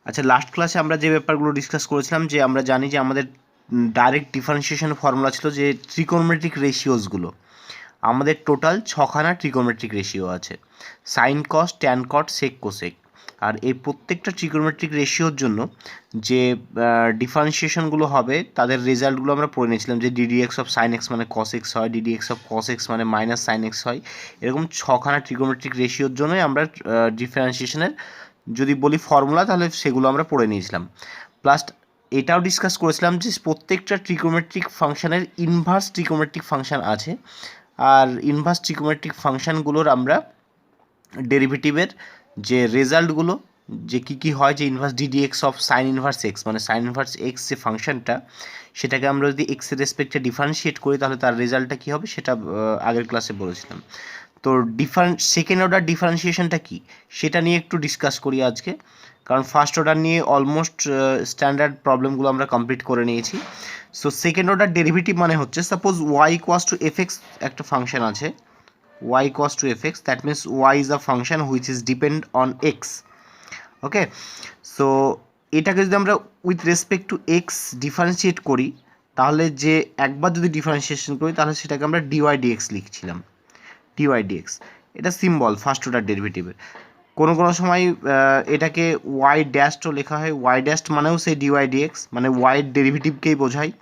আচ্ছা, লাস্ট ক্লাসে আমরা যে ব্যাপারগুলো ডিসকাস করেছিলাম, যে আমরা জানি যে আমাদের ডাইরেক্ট ডিফারেন্সিয়েশন ফর্মুলা ছিল যে ট্রিকোনোমেট্রিক রেশিওসগুলো, আমাদের টোটাল 6খানা ট্রিকোনোমেট্রিক রেশিও আছে, সাইন কস, ট্যান কট, সেক, কোসেক। আর এই প্রত্যেকটা ট্রিকোনোমেট্রিক রেশিওর জন্য যে ডিফারেন্সিয়েশনগুলো হবে তাদের রেজাল্টগুলো আমরা পড়ে নিয়েছিলাম, যে DD x of sine x মানে কস এক্স হয়, DD x of cos x মানে মাইনাস সাইন এক্স হয়। এরকম 6খানা ট্রিকোনোমেট্রিক রেশিওর জন্যই আমরা ডিফারেন্সিয়েশনের যদি বলি ফর্মুলা, তাহলে সেগুলো আমরা পড়ে নিয়েছিলাম। প্লাস এটাও ডিসকাস করেছিলাম যে প্রত্যেকটা ট্রিকোমেট্রিক ফাংশনের ইনভার্স ট্রিকোমেট্রিক ফাংশন আছে, আর ইনভার্স ট্রিকোমেট্রিক ফাংশনগুলোর আমরা ডেরিভেটিভের যে রেজাল্টগুলো যে কী হয়, যে inverse DD x of sign inverse x মানে সাইন ইনভার্স এক্স যে ফাংশনটা, সেটাকে আমরা যদি এক্সের রেসপেক্টে ডিফারেন্সিয়েট করি তাহলে তার রেজাল্টটা কী হবে সেটা আগের ক্লাসে বলেছিলাম। তো সেকেন্ড অর্ডার ডিফারেন্সিয়েশনটা কী সেটা নিয়ে একটু ডিসকাস করি আজকে, কারণ ফার্স্ট অর্ডার নিয়ে অলমোস্ট স্ট্যান্ডার্ড প্রবলেমগুলো আমরা কমপ্লিট করে নিয়েছি। সো সেকেন্ড অর্ডার ডেরিভেটিভ মানে হচ্ছে, suppose y equals to f x একটা ফাংশন আছে, y equals to fx, that means y is a function which is depend on x. Okay, so এটাকে যদি আমরা with respect to x differentiate করি, তাহলে যে একবার যদি ডিফারেন্সিয়েশন করি তাহলে সেটাকে আমরা ডিওয়াই ডিএক্স লিখছিলাম, ডিওয়াই ডিএক্স। এটা সিম্বল ফার্স্ট অর্ডার ডেরিভেটিভের। কোনো সময় এটাকে ওয়াই ড্যাশও লেখা হয়, ওয়াই ড্যাশ মানেও সেই ডিওয়াই ডিএক্স, মানে ওয়াইয়ের ডেরিভেটিভকেই বোঝায়।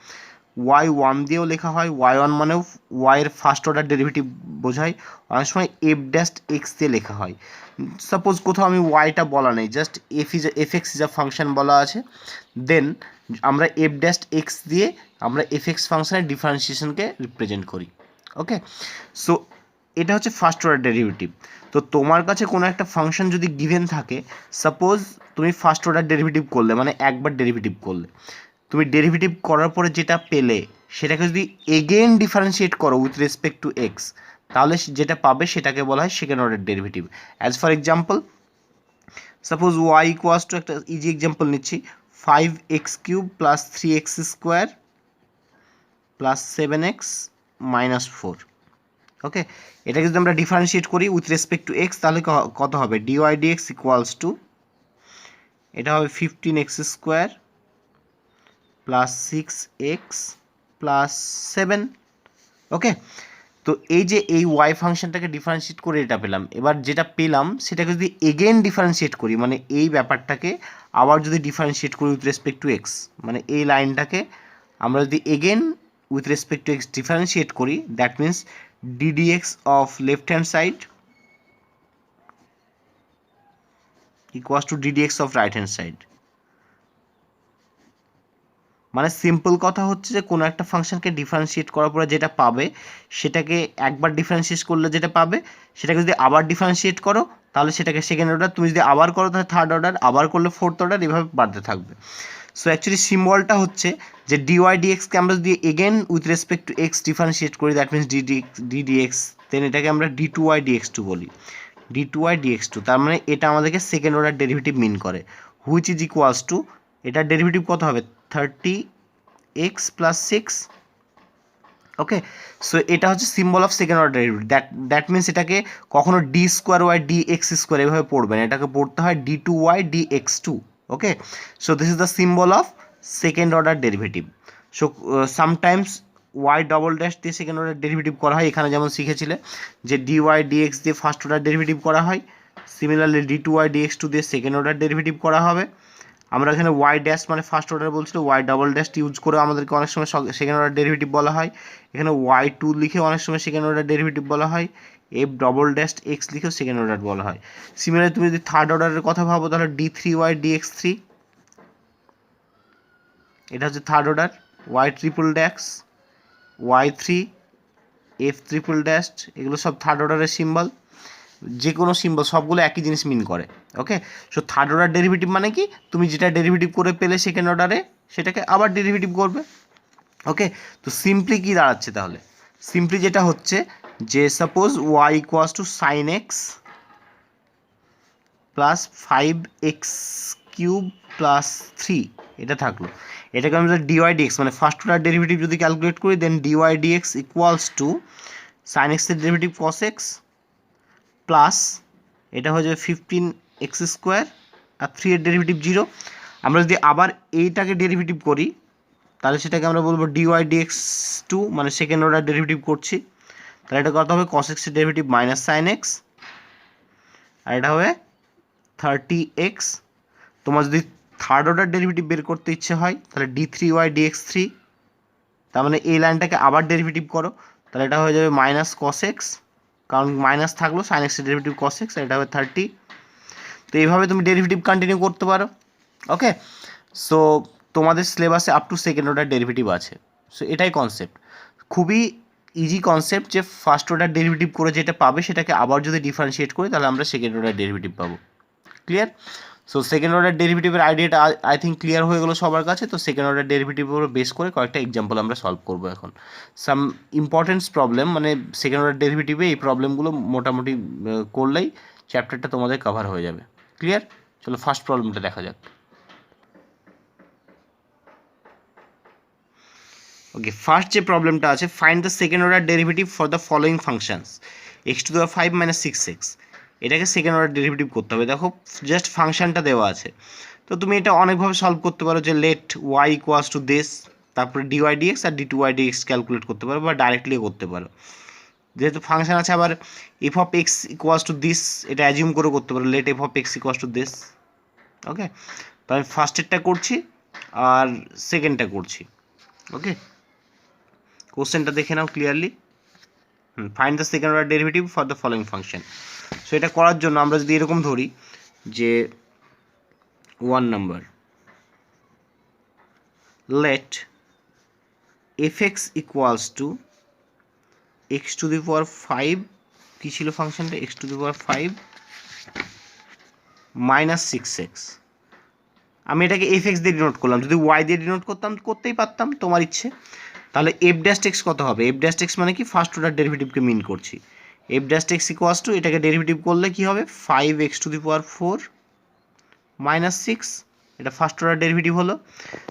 ওয়াই ওয়ান দিয়েও লেখা হয়, ওয়াই ওয়ান মানেও ওয়াইয়ের ফার্স্ট অর্ডার ডেরিভেটিভ বোঝায়। অনেক সময় এফ ড্যাশ এক্স দিয়ে লেখা হয়। সাপোজ কোথাও আমি ওয়াইটা বলা নেই, just F x is a function বলা আছে, দেন আমরা এফ ড্যাশ এক্স দিয়ে আমরা এফ এক্স ফাংশনের ডিফারেন্সিয়েশনকে রিপ্রেজেন্ট করি। ওকে, সো এটা হচ্ছে ফার্স্ট অর্ডার ডেরিভেটিভ। তো তোমার কাছে কোনো একটা ফাংশন যদি গিভেন থাকে, সাপোজ তুমি ফার্স্ট অর্ডার ডেরিভেটিভ করলে, মানে একবার ডেরিভেটিভ করলে, তুমি ডেরিভেটিভ করার পরে যেটা পেলে সেটাকে যদি এগেন ডিফারেন্সিয়েট করো উইথ রেসপেক্ট টু এক্স, তাহলে যেটা পাবে সেটাকে বলা হয় second order derivative. As for example, suppose y equals to, একটা ইজি এক্সাম্পল নিচ্ছি, 5x³ plus 3x square plus 7x minus 4। Okay, এটাকে যদি আমরা ডিফারেন্সিয়েট করি উইথ রেসপেক্ট টু এক্স, তাহলে কত হবে? ডিওয়াই ডিএক্স ইকুয়ালস টু, এটা হবে 15x square plus 6x plus 7। ওকে, তো এই যে এই ওয়াই ফাংশনটাকে ডিফারেন্সিয়েট করে এটা পেলাম। এবার যেটা পেলাম সেটাকে যদি এগেন ডিফারেন্সিয়েট করি, মানে এই ব্যাপারটাকে আবার যদি ডিফারেন্সিয়েট করি উইথ রেসপেক্ট টু এক্স, মানে এই লাইনটাকে আমরা যদি again with respect to x differentiate করি, that means ddx of left hand side equals to ddx of right hand side। মানে সিম্পল কথা হচ্ছে যে কোনো একটা ফাংশনকে ডিফারেন্সিয়েট করার পরে যেটা পাবে সেটাকে একবার ডিফারেন্সিয়েট করলে যেটা পাবে সেটাকে যদি আবার ডিফারেন্সিয়েট করো তাহলে সেটাকে সেকেন্ড অর্ডার, তুমি যদি আবার করো তাহলে থার্ড অর্ডার, আবার করলে ফোর্থ অর্ডার, এভাবে বাড়তে থাকবে। সো অ্যাকচুয়ালি সিম্বলটা হচ্ছে যে ডিওয়াই ডিএক্সকে আমরা যদি again with respect to x differentiate করি, দ্যাট মিনস ডিডিএক্স, দেন এটাকে আমরা d2y dx2 বলি, d2y dx2। তার মানে এটা আমাদেরকে সেকেন্ড অর্ডার ডেরিভেটিভ মিন করে, হুইচ ইজ ইকুয়ালস টু, এটার ডেরিভেটিভ কত হবে? 30x plus 6। ওকে, সো এটা হচ্ছে symbol of second order derivative. That means এটাকে কখনো d square y d x square এভাবে পড়বে না, এটাকে পড়তে হয় d2y dx2। Okay, so this is the symbol of second order derivative. So sometimes y double dash দিয়ে সেকেন্ড অর্ডার ডেরিভেটিভ করা হয়, এখানে যেমন শিখেছিলে যে ডিওয়াই ডিএক্স দিয়ে ফার্স্ট অর্ডার ডেরিভেটিভ করা হয়, সিমিলারলি d2y dx2 দিয়ে সেকেন্ড অর্ডার ডেরিভেটিভ করা হবে। আমরা এখানে ওয়াই ড্যাশ মানে ফার্স্ট অর্ডার বলছিল, ওয়াই ডবল ড্যাশ ইউজ করে আমাদেরকে অনেক সময় সেকেন্ড অর্ডার ডেরিভেটিভ বলা হয়। এখানে ওয়াই টু লিখে অনেক সময় সেকেন্ড অর্ডার ডেরিভেটিভ বলা হয়, এফ ডবল ড্যাশ এক্স লিখেও সেকেন্ড অর্ডার বলা হয়। সিমিলারলি তুমি যদি থার্ড অর্ডারের কথা ভাবো তাহলে d3y dx3, এটা হচ্ছে third order. Y triple dash, y three, f triple dash, এগুলো সব থার্ড অর্ডারের সিম্বল। যে কোনো সিম্বল সবগুলো একই জিনিস মিন করে। ওকে, সো থার্ড অর্ডার ডেরিভেটিভ মানে কি, তুমি যেটা ডেরিভেটিভ করে পেলে সেকেন্ড অর্ডারে সেটাকে আবার ডেরিভেটিভ করবে। ওকে, তো সিম্পলি কি দাঁড়াচ্ছে তাহলে? সিম্পলি যেটা হচ্ছে যে suppose y equals to sine x plus 5x³ plus 3, এটা থাকলো। এটাকে আমরা ডিওয়াই ডিএক্স মানে ফার্স্ট অর্ডার ডেরিভেটিভ যদি ক্যালকুলেট করি, then dy dx equals to sine এক্সের ডেরিভেটিভ কস এক্স প্লাস এটা হয়ে যাবে 15x স্কোয়ার আর 3 এর ডেরিভেটিভ 0। আমরা যদি আবার এইটাকে ডেরিভেটিভ করি তাহলে সেটাকে আমরা বলবো ডিওয়াই ডিএক্স টু, মানে সেকেন্ড অর্ডার ডেরিভেটিভ করছি, তাহলে এটা কত হবে cos x এর ডেরিভেটিভ মাইনাস সাইন এক্স, আর এটা হবে 30x। তোমার যদি থার্ড অর্ডার ডেরিভেটিভ বের করতে ইচ্ছে হয় তাহলে d3y dx3, তার মানে এই লাইনটাকে আবার ডেরিভেটিভ করো, তাহলে এটা হয়ে যাবে মাইনাস cos x, কারণ মাইনাস থাকলো সাইন এক্সের ডেরিভেটিভ cos x, আর এটা হবে 30। তো এইভাবে তুমি ডেরিভেটিভ কন্টিনিউ করতে পারো। ওকে, সো তোমাদের সিলেবাসে up to second order derivative আছে। সো এটাই কনসেপ্ট, খুবই ইজি কনসেপ্ট, যে ফার্স্ট অর্ডার ডেরিভেটিভ করে যেটা পাবে সেটাকে আবার যদি ডিফারেন্সিয়েট করি তাহলে আমরা সেকেন্ড অর্ডার ডেরিভেটিভ পাবো। ক্লিয়ার? সো সেকেন্ড অর্ডার ডেরিভেটিভের আইডিয়াটা আই থিঙ্ক ক্লিয়ার হয়ে গেলো সবার কাছে। তো সেকেন্ড অর্ডার ডেরিভেটিভের উপর বেস করে কয়েকটা এক্সাম্পল আমরা সলভ করবো এখন। সাম ইম্পর্টেন্স প্রবলেম, মানে সেকেন্ড অর্ডার ডেরিভেটিভে এই প্রবলেমগুলো মোটামুটি করলেই চ্যাপ্টারটা তোমাদের কভার হয়ে যাবে। ক্লিয়ার? চলো ফার্স্ট প্রবলেমটা দেখা যাক। ওকে, ফার্স্ট যে প্রবলেমটা আছে, find the second order derivative for the following functions x⁵ minus 6x। এটাকে সেকেন্ড অর্ডার ডেরিভেটিভ করতে হবে। দেখো জাস্ট ফাংশনটা দেওয়া আছে, তো তুমি এটা অনেকভাবে সলভ করতে পারো, যে let y equals to this, তারপরে ডিওয়াই ডিএক্স আর d2y dx ক্যালকুলেট করতে পারো, বা ডাইরেক্টলি করতে পারো। যেহেতু ফাংশন আছে, আবার f of x equals to this, এটা অ্যাজিউম করে করতে পারো, let f of x equals to this. Okay, তো আমি ফার্স্টেরটা করছি আর সেকেন্ডটা করছি। ওকে, কোশ্চেনটা দেখে নাও clearly. Find the second order derivative for the following function. So এটা করার জন্য আমরা যদি এরকম ধরি যে 1 number, let fx equals to x⁵, কী ছিল ফাংশনটা, x⁵ মাইনাস 6x। আমি এটাকে fx দিয়ে ডিনোট করলাম, যদি y দিয়ে ডিনোট করতাম করতেই পারতাম, তোমার ইচ্ছে। তাহলে f ড্যাশ x কত হবে, f ড্যাশ x মানে কি, ফার্স্ট অর্ডার ডেরিভেটিভকে মিন করছি। f dash x equals to, এটাকে ডেরিভেটিভ করলে কি হবে, 5x⁴ মাইনাস 6, এটা ফার্স্ট অর্ডার ডেরিভেটিভ হলো।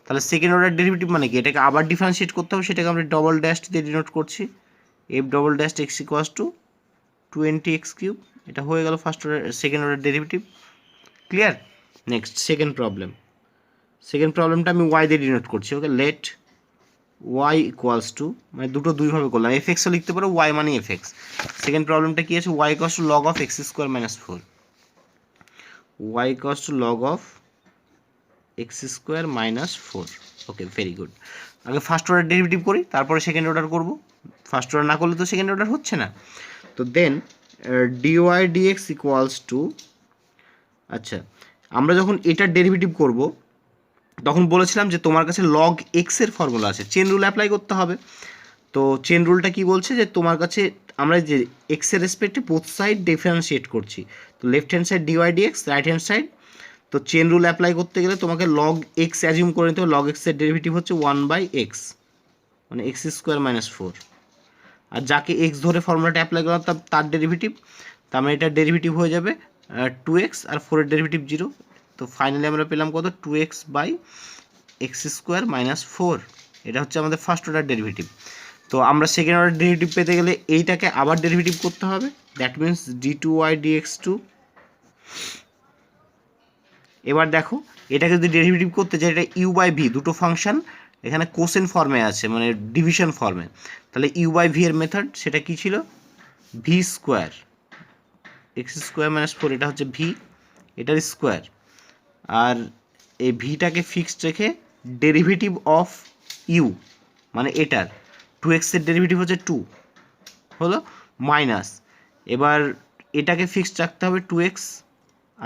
তাহলে সেকেন্ড অর্ডার ডেরিভেটিভ মানে কি, এটাকে আবার ডিফারেন্সিয়েট করতে হবে, সেটাকে আমরা ডবল ড্যাশ দিয়ে ডিনোট করছি, f double dash x equals to 20x³। এটা হয়ে গেল first order second order derivative. Clear? Next second problem, second প্রবলেমটা আমি y দিয়ে ডিনোট করছি। ওকে, লেট y ইকুয়ালস টু, মানে দুটো দুইভাবে করলাম, fxও লিখতে পারো, y মানে fx। সেকেন্ড প্রবলেমটা কি আছে, y equals two log of x² minus 4, y equals two log of x² minus 4। Okay, very good. আগে ফার্স্ট অর্ডার ডেরিভেটিভ করি, তারপরে সেকেন্ড অর্ডার করবো। ফার্স্ট অর্ডার না করলে তো সেকেন্ড অর্ডার হচ্ছে না। তো দেন ডিওয়াই ডিএক্স ইকুয়ালস টু, আচ্ছা আমরা যখন এটার ডেরিভেটিভ করব তখন বলেছিলাম যে তোমার কাছে লগ এক্সের ফর্মুলা আছে, চেন রুল অ্যাপ্লাই করতে হবে। তো চেন রুলটা কি বলছে, যে তোমার কাছে আমরা যে এক্সের রেসপেক্টে বোথ সাইড ডিফারেন্সিয়েট করছি, তো left hand side d y d x, right hand side, তো চেন রুল অ্যাপ্লাই করতে গেলে তোমাকে লগ এক্স অ্যাজিউম করে নিতে হবে। লগ এক্সের ডেরিভেটিভ হচ্ছে 1/x, মানে x² মাইনাস 4, আর যাকে এক্স ধরে ফর্মুলাটা অ্যাপ্লাই করা তার ডেরিভেটিভ, তার মানে এটার ডেরিভেটিভ হয়ে যাবে 2x, আর 4-এর ডেরিভেটিভ 0। তো ফাইনালি আমরা পেলাম কত, 2x/x² মাইনাস 4। এটা হচ্ছে আমাদের ফার্স্ট অর্ডার ডেরিভেটিভ। তো আমরা সেকেন্ড অর্ডার ডেরিভেটিভ পেতে গেলে এইটাকে আবার ডেরিভেটিভ করতে হবে, দ্যাট মিনস d2y dx2। এবার দেখো এটাকে যদি ডেরিভেটিভ করতে চাই, এটা u/v, দুটো ফাংশন এখানে কোসেন ফর্মে আছে, মানে ডিভিশন ফর্মে, তাহলে u/v এর মেথড সেটা কি ছিল, v² x² মাইনাস 4, এটা হচ্ছে v, এটার স্কোয়ার, আর এই ভিটাকে ফিক্সড রেখে ডেরিভেটিভ অফ ইউ, মানে এটার 2x এর ডেরিভেটিভ হচ্ছে 2 হলো, মাইনাস, এবার এটাকে ফিক্সড রাখতে হবে 2x,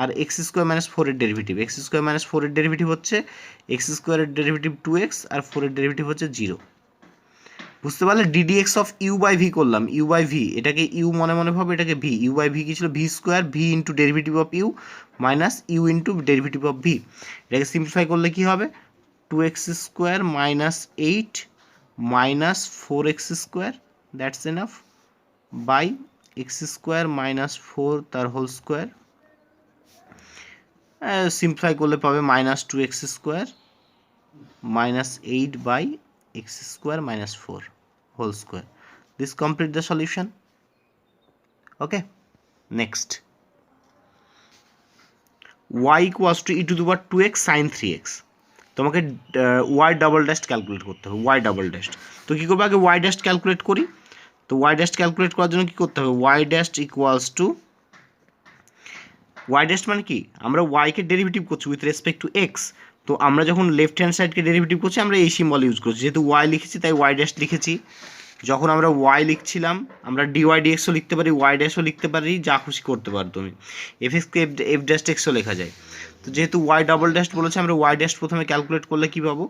আর x² মাইনাস 4-এর ডেরিভেটিভ, x² মাইনাস 4-এর ডেরিভেটিভ হচ্ছে x² এর ডেরিভেটিভ 2x, আর 4-এর ডেরিভেটিভ হচ্ছে 0। বুঝতে পারলে, ddx অফ u/v করলাম, u/v, এটাকে u মনে মনে ভাবে, এটাকে v, u/v কি ছিল, v² v into derivative of u minus u into derivative of v। এটাকে সিম্পলিফাই করলে কি হবে, 2x² minus 8 minus 4x², that's enough, by x² minus 4 তার হোল স্কোয়ার। সিম্পলিফাই করলে পাবে minus 2x² minus 8/x² minus 4 whole square. This complete the solution. Okay, next y equals to e to the power 2x sine 3x। তোমাকে Y double dash calculate করতে হবে, Y double dash. তো কী করবো, আগে Y dash calculate করি। তো Y dash calculate করার জন্য কী করতে হবে, y dash equals to, y dash মানে কি, আমরা ওয়াইকে ডেরিভেটিভ করছি উইথ রেসপেক্ট টু এক্স। তো আমরা যখন লেফট হ্যান্ড সাইডকে ডেরিভেটিভ করছি আমরা এই সিম্বল ইউজ করছি, যেহেতু ওয়াই লিখেছি তাই ওয়াই ড্যাশ লিখেছি। যখন আমরা ওয়াই লিখছিলাম আমরা ডিওয়াই ডিএক্সও লিখতে পারি, ওয়াই ড্যাশও লিখতে পারি, যা খুশি করতে পারো তুমি। এফ এক্সকে এফ ড্যাশ এক্সও লেখা যায়। তো যেহেতু ওয়াই ডাবল ড্যাশ বলেছে, আমরা ওয়াই ড্যাশ প্রথমে ক্যালকুলেট করলে কী পাবো,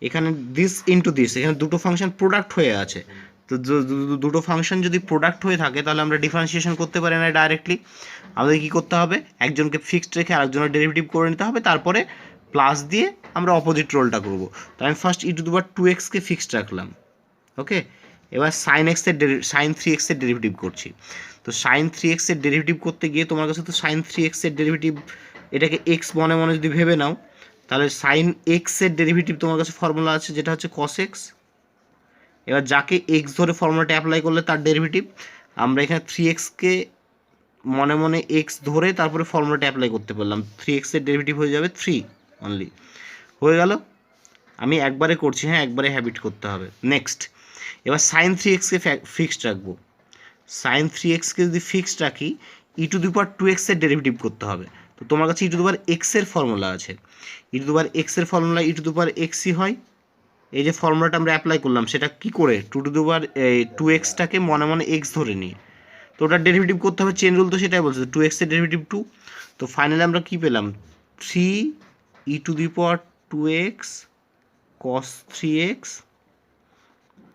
এখানে দিস ইন্টু দিস, এখানে দুটো ফাংশন প্রোডাক্ট হয়ে আছে। তো দুটো ফাংশন যদি প্রোডাক্ট হয়ে থাকে তাহলে আমরা ডিফারেন্সিয়েশন করতে পারি না ডাইরেক্টলি। আমাদের কী করতে হবে, একজনকে ফিক্সড রেখে আরেকজনের ডেরিভেটিভ করে নিতে হবে, তারপরে প্লাস দিয়ে আমরা অপোজিট রোলটা করবো। তো আমি first e to the power 2x-কে ফিক্সড রাখলাম, ওকে। এবার সাইন এক্সের সাইন 3x-এর ডেরিভেটিভ করছি। তো সাইন 3x-এর ডেরিভেটিভ করতে গিয়ে তোমার কাছে তো সাইন 3x-এর ডেরিভেটিভ, এটাকে এক্স মনে মনে যদি ভেবে নাও, তাহলে সাইন এক্সের ডেরিভেটিভ তোমার কাছে ফর্মুলা আছে যেটা হচ্ছে কস এক্স। এবার যাকে এক্স ধরে ফর্মুলাটা অ্যাপ্লাই করলে তার ডেরিভেটিভ, আমরা এখানে 3x-কে মনে মনে এক্স ধরে তারপরে ফর্মুলাটা অ্যাপ্লাই করতে পারলাম, 3x-এর ডেরিভেটিভ হয়ে যাবে 3 অনলি, হয়ে গেল। আমি একবারে করছি, হ্যাঁ একবারে হ্যাবিট করতে হবে। নেক্সট, এবার সাইন 3x-কে ফিক্সড রাখবো। সাইন 3x-কে যদি ফিক্সড রাখি, ই টু দি পাওয়ার 2x-এর ডেরিভেটিভ করতে হবে। তো তোমার কাছে ই টু দি পাওয়ার এক্সের ফর্মুলা আছে, ই টু দি পাওয়ার এক্সের ফর্মুলা ই টু দি পাওয়ার এক্সই হয়। এই যে ফর্মুলাটা আমরা অ্যাপ্লাই করলাম সেটা কি করে, টু টু দি পাওয়ার 2x-টাকে মনে মনে এক্স ধরে নিয়ে, তো ওটার ডেরিভেটিভ করতে হবে, চেন রুল তো সেটাই বলছে, 2x-এর ডেরিভেটিভ 2। তো ফাইনালি আমরা কী পেলাম, 3 e to the power 2x cos 3x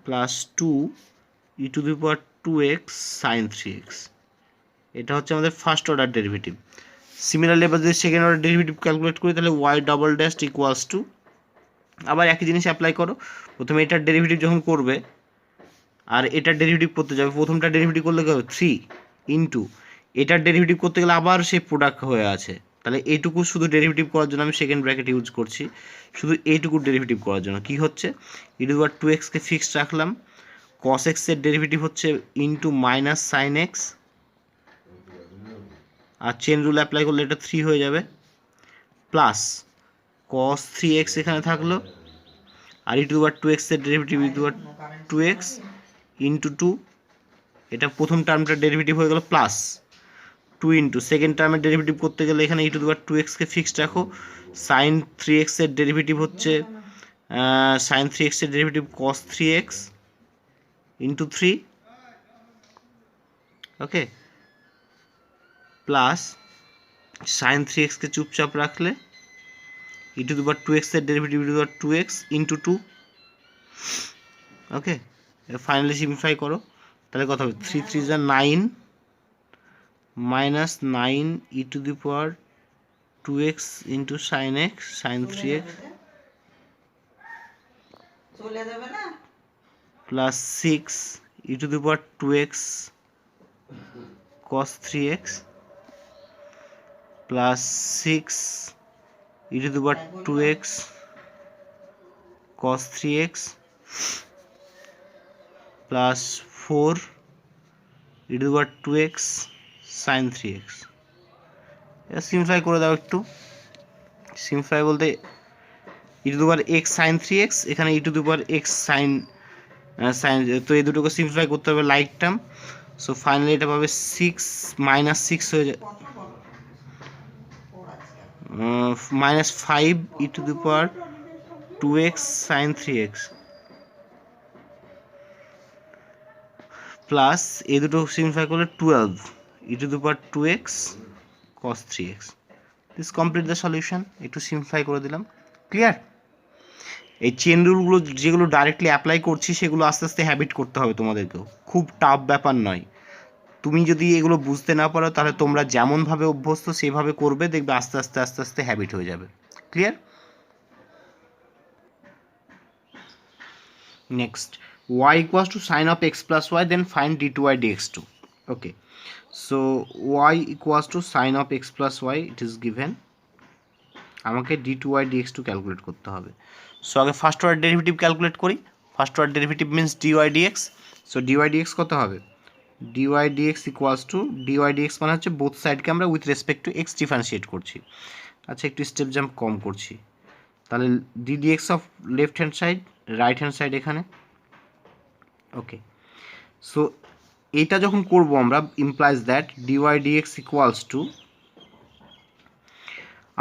plus 2 e to the power 2x sine 3x। এটা হচ্ছে আমাদের ফার্স্ট অর্ডার ডেরিভেটিভ। সিমিলারলি এবার যদি সেকেন্ড অর্ডার ডেরিভেটিভ ক্যালকুলেট করি তাহলে y double dash equals to, আবার একই জিনিস অ্যাপ্লাই করো। প্রথমে এটার ডেরিভেটিভ যখন করবে আর এটার ডেরিভেটিভ করতে যাবে, প্রথমটা ডেরিভেটিভ করলে কী হবে 3 ইন্টু, এটার ডেরিভেটিভ করতে গেলে আবার সেই প্রোডাক্ট হয়ে আছে, তাহলে এইটুকু শুধু ডেরিভেটিভ করার জন্য আমি সেকেন্ড ব্র্যাকেট ইউজ করছি, শুধু এইটুকু ডেরিভেটিভ করার জন্য। কী হচ্ছে, ই টু দি পাওয়ার 2x-কে ফিক্সড রাখলাম, cos x-এর ডেরিভেটিভ হচ্ছে ইন্টু মাইনাস সাইন এক্স, আর চেন রুল অ্যাপ্লাই করলে এটা 3 হয়ে যাবে, প্লাস cos 3x এখানে থাকলো, আর ই টু দি পাওয়ার 2x-এর derivative e to the power 2x into 2, এটা প্রথম টার্মটার ডেরিভেটিভ হয়ে গেল প্লাস 2 ইন্টু সেকেন্ড টার্মের ডেরিভেটিভ করতে গেলে এখানে ই টু দি পাওয়ার 2x-কে ফিক্সড রাখো, সাইন 3x-এর ডেরিভেটিভ হচ্ছে সাইন 3x-এর derivative cos 3x into 3, okay, plus sine 3x-কে চুপচাপ রাখলে ই টু দি পাওয়ার 2x-এর derivative e to the power 2x into 2, okay. Finally simplify করো, তাহলে কত হবে 3 3 যা 9 minus 9 e to the power 2x into sine x sine 3x plus 6 e to the power 2x cos 3x plus 6 e to the power 2x cos 3x plus 4 e to the power 2x sine 3x। এটা simplify করে দাও একটু, simplify বলতে e to the power x sine 3x, এখানে e to the power x sign, তো এই দুটোকে simplify করতে হবে লাইক টার্ম। সো ফাইনালি এটা পাবে 6 মাইনাস 6 হয়ে যায় minus 5 e to the power 2x sine 3x plus এই দুটো সিম্পলিফাই করলে 12 e to the power 2x cos 3x। This complete the solution. একটু সিম্পলিফাই করে দিলাম, ক্লিয়ার। এই চেন রুলগুলো যেগুলো ডাইরেক্টলি অ্যাপ্লাই করছি সেগুলো আস্তে আস্তে হ্যাবিট করতে হবে তোমাদেরকেও, খুব টাফ ব্যাপার নয়। তুমি যদি এগুলো বুঝতে না পারো তাহলে তোমরা যেমনভাবে অভ্যস্ত সেভাবে করবে, দেখবে আস্তে আস্তে আস্তে আস্তে হ্যাবিট হয়ে যাবে, clear. Next, y equals to sin of x plus y, then find d2y dx2. Okay, so y equals to sin of x plus y, it is given. আমাকে d2y dx2 ক্যালকুলেট করতে হবে। So আগে first order derivative calculate করি। First order derivative means dy dx। So dy dx কত হবে, dy dx equals to, dy dx মানে হচ্ছে both সাইডকে আমরা with respect to x differentiate করছি, আচ্ছা একটু স্টেপ জাম্প কম করছি, তাহলে d d x of left hand side right hand side এখানে। ওকে, সো এটা যখন করব আমরা implies that d y dx equals to,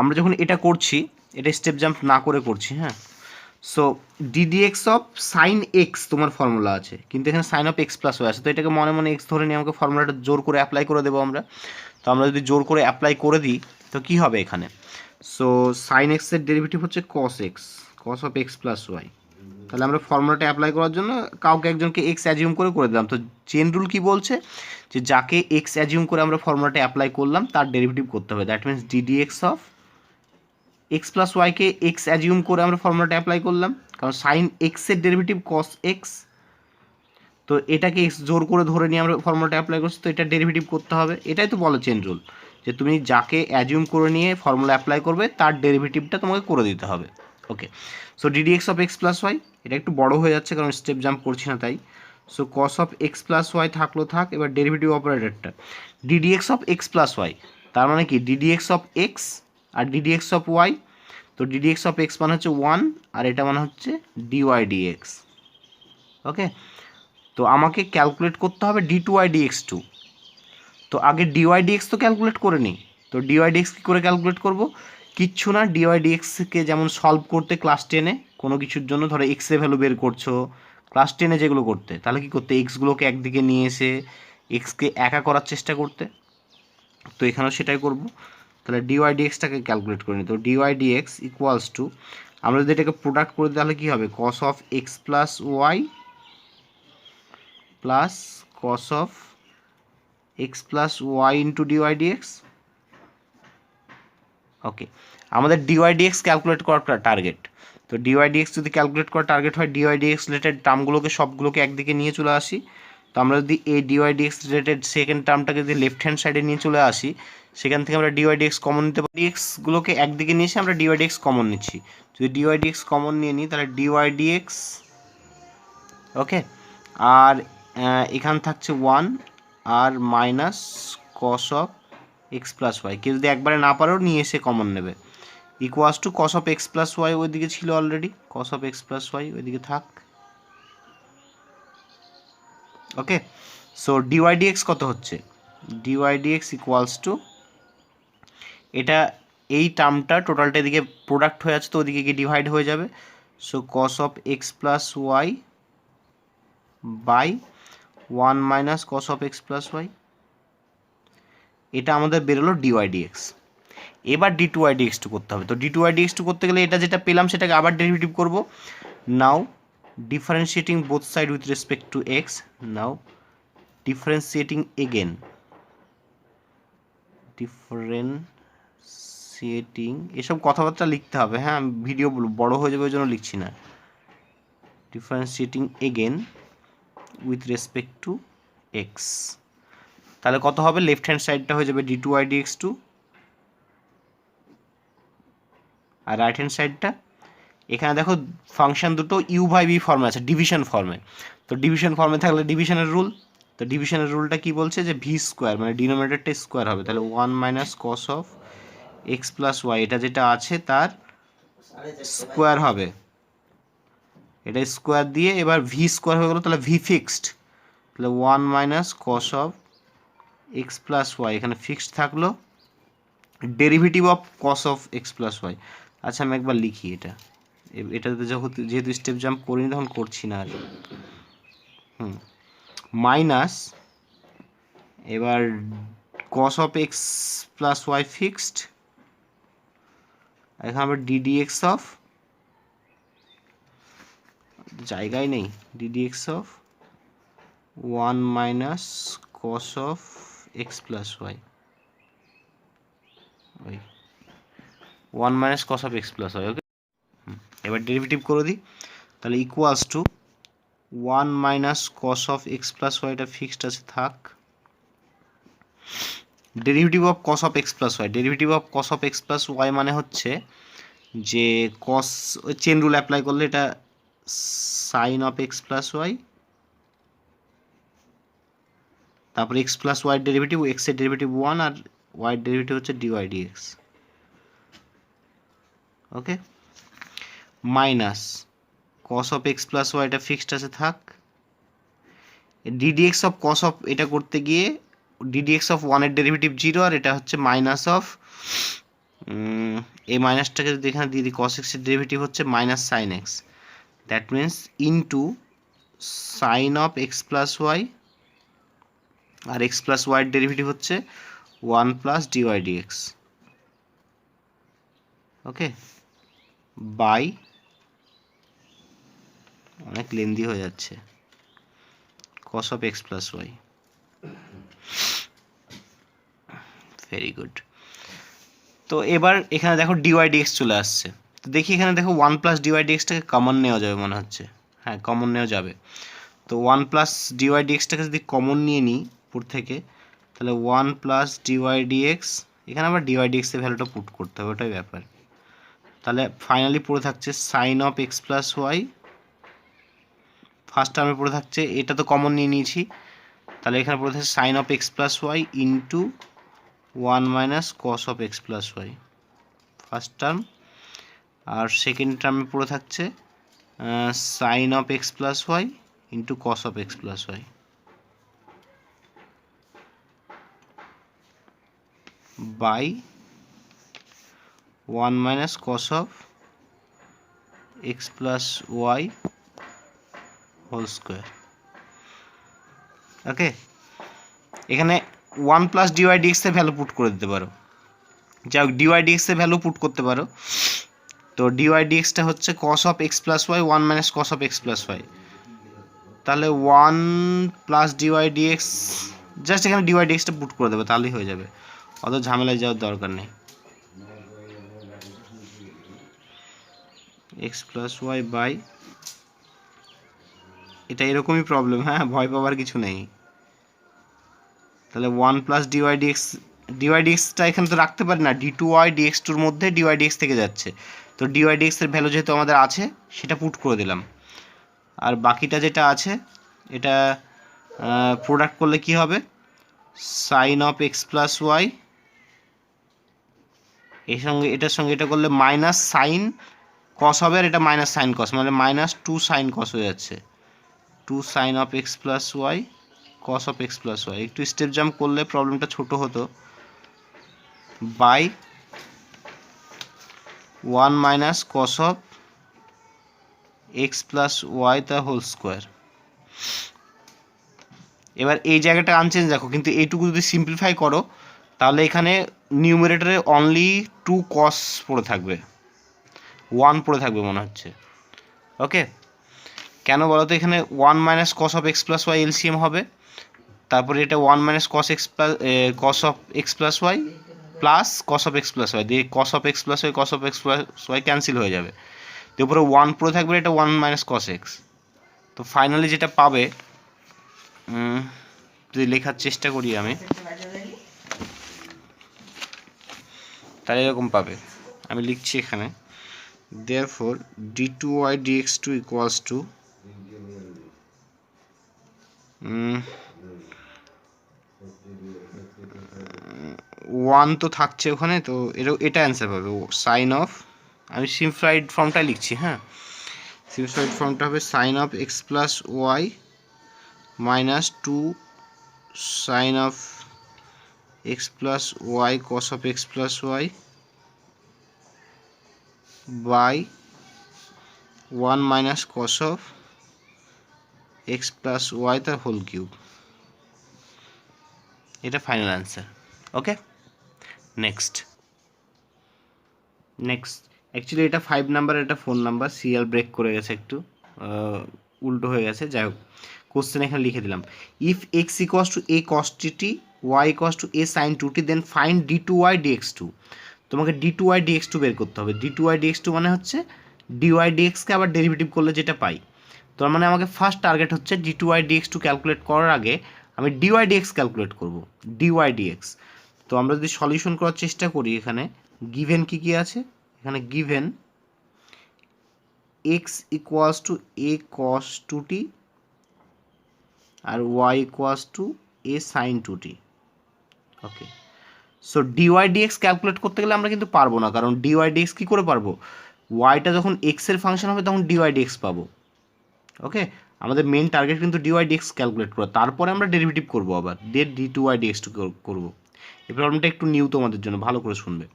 আমরা যখন এটা করছি এটা স্টেপ জাম্প না করে করছি, হ্যাঁ। So ddx of sine x তোমার ফর্মুলা আছে, কিন্তু এখানে sine of x plus y আছে, তো এটাকে মনে মনে এক্স ধরে নিয়ে আমাকে ফর্মুলাটা জোর করে অ্যাপ্লাই করে দেবো আমরা। তো আমরা যদি জোর করে অ্যাপ্লাই করে দিই তো কী হবে এখানে, সো সাইন এক্সের ডেরিভেটিভ হচ্ছে cos x, cos of x plus y. তাহলে আমরা ফর্মুলাটা অ্যাপ্লাই করার জন্য কাউকে একজনকে এক্স অ্যাজিউম করে দিলাম। তো চেন রুল কী বলছে যে যাকে এক্স অ্যাজিউম করে আমরা ফর্মুলাটা অ্যাপ্লাই করলাম তার ডেরিভেটিভ করতে হবে, that means ddx of x plus ওয়াইকে এক্স অ্যাজিউম করে আমরা ফর্মুলাটা অ্যাপ্লাই করলাম, কারণ সাইন এক্সের ডেরিভেটিভ কস এক্স, তো এটাকে এক্স জোর করে ধরে নিয়ে আমরা ফর্মুলাটা অ্যাপ্লাই করছি, তো এটা ডেরিভেটিভ করতে হবে। এটাই তো বলে চেন রুল, যে তুমি যাকে অ্যাজিউম করে নিয়ে ফর্মুলা অ্যাপ্লাই করবে তার ডেরিভেটিভটা তোমাকে করে দিতে হবে। Okay, so ddx of x plus y, এটা একটু বড় হয়ে যাচ্ছে কারণ স্টেপ জাম্প করছি না তাই। So cos of x plus y থাকলো থাক, এবার ডেরিভেটিভ অপারেটরটা ddx of x plus y, তার মানে কি ডিডিএক্স অফ এক্স আর ডিডিএক্স অফ ওয়াই। তো ডিডিএক্স অফ এক্স মানে হচ্ছে 1 আর এটা মানে হচ্ছে ডিওয়াই ডিএক্স। ওকে, তো আমাকে ক্যালকুলেট করতে হবে d two y dx two. তো আগে ডিওয়াই ডিএক্স তো ক্যালকুলেট করে নিই। তো ডিওয়াই ডিএক্স কী করে ক্যালকুলেট করব, কিচ্ছু না, ডিওয়াই ডিএক্সকে যেমন সলভ করতে ক্লাস 10-এ কোনো কিছুর জন্য ধরো এক্সের ভ্যালু বের করছো ক্লাস 10-এ যেগুলো করতে, তাহলে কী করতে এক্সগুলোকে একদিকে নিয়ে এসে এক্সকে একা করার চেষ্টা করতে, তো এখানেও সেটাই করব। তাহলে ডিওয়াই ডিএক্সটাকে ক্যালকুলেট করে নিই। তো ডিওয়াই ডিএক্স ইকুয়ালস টু, আমরা যদি এটাকে প্রোডাক্ট করে দিই তাহলে কী হবে, cos of x plus y plus cos of x plus y into dy dx. Okay, আমাদের ডিওয়াই ডিএক্স ক্যালকুলেট করার টার্গেট। তো ডিওয়াই ডিএক্স যদি ক্যালকুলেট করার টার্গেট হয় ডিওয়াই ডিএক্স রিলেটেড টার্মগুলোকে সবগুলোকে একদিকে নিয়ে চলে আসি। তো আমরা যদি এই ডিওয়াই ডিএক্স রিলেটেড সেকেন্ড টার্মটাকে যদি লেফট হ্যান্ড সাইডে নিয়ে চলে আসি, সেখান থেকে আমরা ডিওয়াই ডিএক্স কমন নিতে পারি, ডিএক্সগুলোকে একদিকে নিয়ে এসে আমরা ডিওয়াই ডিএক্স কমন নিচ্ছি। যদি ডিওয়াই ডিএক্স কমন নিয়ে নিই তাহলে ডিওয়াই ডিএক্স, ওকে, আর এখান থাকছে 1 আর minus cos of x plus y, কেউ যদি একবারে না পারেও নিয়ে এসে কমন নেবে, equals to cos of x plus y ওইদিকে ছিল already, cos of x plus y ওইদিকে থাক। ওকে, সো ডিওয়াই ডিএক্স কত হচ্ছে, ডিওয়াই ডিএক্স ইকুয়ালস টু, এটা এই টার্মটা টোটালটা এদিকে প্রোডাক্ট হয়ে আছে তো ওদিকে গিয়ে ডিভাইড হয়ে যাবে। So cos of x plus y by 1 minus cos of x plus y, এটা আমাদের বেরোলো ডিওয়াই ডিএক্স। এবার d two y dx two করতে হবে। তো d two y dx two করতে গেলে এটা যেটা পেলাম সেটাকে আবার ডেরিভেটিভ করব। Now differentiating both side with respect to x, now differentiating again, differentiating, এসব কথাবার্তা লিখতে হবে, হ্যাঁ আমি ভিডিও বড় হয়ে যাবে ওই জন্য লিখছি না। Differentiating again with respect to x, তাহলে কত হবে, লেফট হ্যান্ড সাইডটা হয়ে যাবে d two y dx two, আর রাইট হ্যান্ড সাইডটা, এখানে দেখো ফাংশন দুটো ইউ বাই বি ফর্মে আছে, ডিভিশন ফর্মে। তো ডিভিশন ফর্মে থাকলে ডিভিশনের রুল, তো ডিভিশনের রুলটা কি বলছে যে ভি স্কোয়ার মানে ডিনোমিনেটরটা স্কোয়ার হবে, তাহলে 1 minus cos of x plus y, এটা যেটা আছে তার স্কোয়ার হবে, এটা স্কোয়ার দিয়ে এবার ভি স্কোয়ার হয়ে গেলো, তাহলে ভি ফিক্সড, তাহলে 1 minus cos of x plus y, এখানে ফিক্সড থাকলো derivative of cos of x plus y. আচ্ছা আমি একবার লিখি এটা, এটাতে যখন যেহেতু স্টেপ জাম্প করিনি তখন করছি না আর, মাইনাস এবার cos of x plus y fixed, এখানে আবার ডিডিএক্স অফ, জায়গায় নেই, ddx of 1 minus cos of x plus y, ওই 1 minus cos of x plus y. Okay, এবার ডেরিভেটিভ করে দিই, তাহলে equals to 1 minus cos of x plus ওয়াইটা ফিক্সড আছে থাক, derivative of cos of x plus y, derivative of cos of x plus y মানে হচ্ছে যে কস, চেন রুল অ্যাপ্লাই করলে এটা sine of x plus y, তারপরে x plus y derivative, এক্সের ডেরিভেটিভ 1 আর ওয়াই ডেরিভেটিভ হচ্ছে d y dx. Okay, minus cos of x plus y, এটা ফিক্সড আছে থাক। ডিডিএক্স অফ কস অফ, এটা করতে গিয়ে ডিডিএক্স অফ ওয়ানের ডেরিভেটিভ 0, আর এটা হচ্ছে মাইনাস অফ, এই মাইনাসটাকে যদি এখানে দিয়ে দিই, কস এক্সের ডেরিভেটিভ হচ্ছে minus sine x, that means into sine of x plus y, আর এক্স প্লাস ওয়াইয়ের ডেরিভেটিভ হচ্ছে 1 plus dy dx. Okay, by, অনেক লেন্দি হয়ে যাচ্ছে, cos of x plus y। Very good. তো এবার এখানে দেখো ডিওয়াই ডিএক্স চলে আসছে, তো দেখি এখানে দেখো 1 প্লাস ডিওয়াই ডিএক্সটাকে কমন নেওয়া যাবে মনে হচ্ছে, হ্যাঁ কমন নেওয়া যাবে। তো 1 প্লাস ডিওয়াই ডিএক্সটাকে যদি কমন নিয়ে নিই পুর থেকে, তাহলে 1 প্লাস ডিওয়াই ডিএক্স, এখানে আবার ডিওয়াই ডিএক্স এর ভ্যালুটা পুট করতে হবে, ওটাই ব্যাপার। তাহলে ফাইনালি পড়ে থাকছে sine of x plus y, first টার্মে পড়ে থাকছে, এটা তো কমন নিয়ে নিয়েছি, তাহলে এখানে পড়ে থাকছে sine of x plus y into 1 minus cos of x plus y, first term. আর সেকেন্ড টার্মে পড়ে থাকছে sine of x plus y into cos of x plus y, by 1 minus cos of x plus y whole square. Okay, এখানে 1 plus dy dx এর value put করে দিতে পারো, যাই হোক ডিওয়াই ডিএক্স এর ভ্যালু পুট করতে পারো। তো ডিওয়াই ডিএক্সটা হচ্ছে কস of x plus y 1 minus cos of x plus y, তাহলে 1 প্লাস ডিওয়াই ডিএক্স, জাস্ট এখানে ডিওয়াই ডিএক্সটা পুট করে দেবে, তাহলেই হয়ে যাবে, অত ঝামেলায় যাওয়ার দরকার নেই। এক্স প্লাস ওয়াই বাই, এটা এরকমই প্রবলেম, হ্যাঁ ভয় পাওয়ার কিছু নেই। তাহলে 1 প্লাস ডিওয়াই ডিএক্স, ডিওয়াই ডিএক্সটা এখানে তো রাখতে পারি না, ডি টু ওয়াই ডিএক্স টুর মধ্যে ডিওয়াই ডিএক্স থেকে যাচ্ছে, তো ডিওয়াই ডিএক্স এর ভ্যালু যেহেতু আমাদের আছে সেটা পুট করে দিলাম। আর বাকিটা যেটা আছে এটা প্রোডাক্ট করলে কি হবে, sine of x plus y, এর সঙ্গে এটার সঙ্গে এটা করলে মাইনাস সাইন কস হবে, আর এটা মাইনাস সাইন কস, মানে মাইনাস 2 সাইন কস হয়ে যাচ্ছে, 2 sine of x plus y cos of x plus y, একটু স্টেপ জাম্প করলে প্রবলেমটা ছোট হতো, by 1 minus cos of x plus y তার হোল স্কোয়ার। এবার এই জায়গাটা আনচেঞ্জ দেখো, কিন্তু এইটুকু যদি সিম্পলিফাই করো তাহলে এখানে নিউমারেটরে অনলি 2 কস পড়ে থাকবে, 1 পড়ে থাকবে মনে হচ্ছে। ওকে, কেন বলো তো, এখানে 1 minus cos of x plus y LCM হবে, তারপরে এটা 1 minus cos x plus cos of x plus y plus cos of x plus y, দিয়ে cos of x plus y cos of x plus y cancel হয়ে যাবে, তো উপরে 1 পড়ে থাকবে, এটা 1 মাইনাস কস এক্স। তো ফাইনালি যেটা পাবে, যদি লেখার চেষ্টা করি আমি, তাহলে এরকম পাবে, আমি লিখছি এখানে, therefore d2y dx2 equals to 1 তো থাকছে ওখানে, তো এটা অ্যান্সার পাবে সাইন অফ, আমি সিম্পলিফাইড ফর্মটা লিখছি, হ্যাঁ সিম্পলিফাইড ফর্মটা হবে sine of x plus y minus 2 sine of x plus y cos of x plus y by 1 minus cos of x plus y তার হোল কিউব, এটা final answer. Okay, next actually এটা 5 number, এটা 4 number, serial break করে গেছে, একটু উল্টো হয়ে গেছে, যাই হোক কোশ্চেন এখানে লিখে দিলাম, if x equals to a cos t y equals to a sine 2t then find d two y dx two. তোমাকে d two y dx two বের করতে হবে, d two y dx two মানে হচ্ছে dy ডিএক্সকে আবার derivative করলে যেটা পাই, তার মানে আমাকে ফার্স্ট টার্গেট হচ্ছে d two y dx two calculate করার আগে আমি ডিওয়াই ডিএক্স ক্যালকুলেট করব, ডিওয়াই ডিএক্স। তো আমরা যদি সলিউশন করার চেষ্টা করি, এখানে গিভেন কি কি আছে, এখানে given x equals to a cos 2t আর y equals to a sine 2t। Okay, so dy dx calculate করতে গেলে আমরা কিন্তু পারবো না, কারণ ডিওয়াই ডিএক্স কী করে পারবো, ওয়াইটা যখন এক্সের ফাংশন হবে তখন ডিওয়াই ডিএক্স পাবো। ওকে, আমাদের মেন টার্গেট কিন্তু ডিওয়াই ডিএক্স ক্যালকুলেট করা, তারপরে আমরা ডেরিভেটিভ করবো আবার, দিয়ে ডি টু ওয়াই ডিএক্স করবো। এই প্রবলেমটা একটু নিউ তোমাদের জন্য, ভালো করে শুনবে।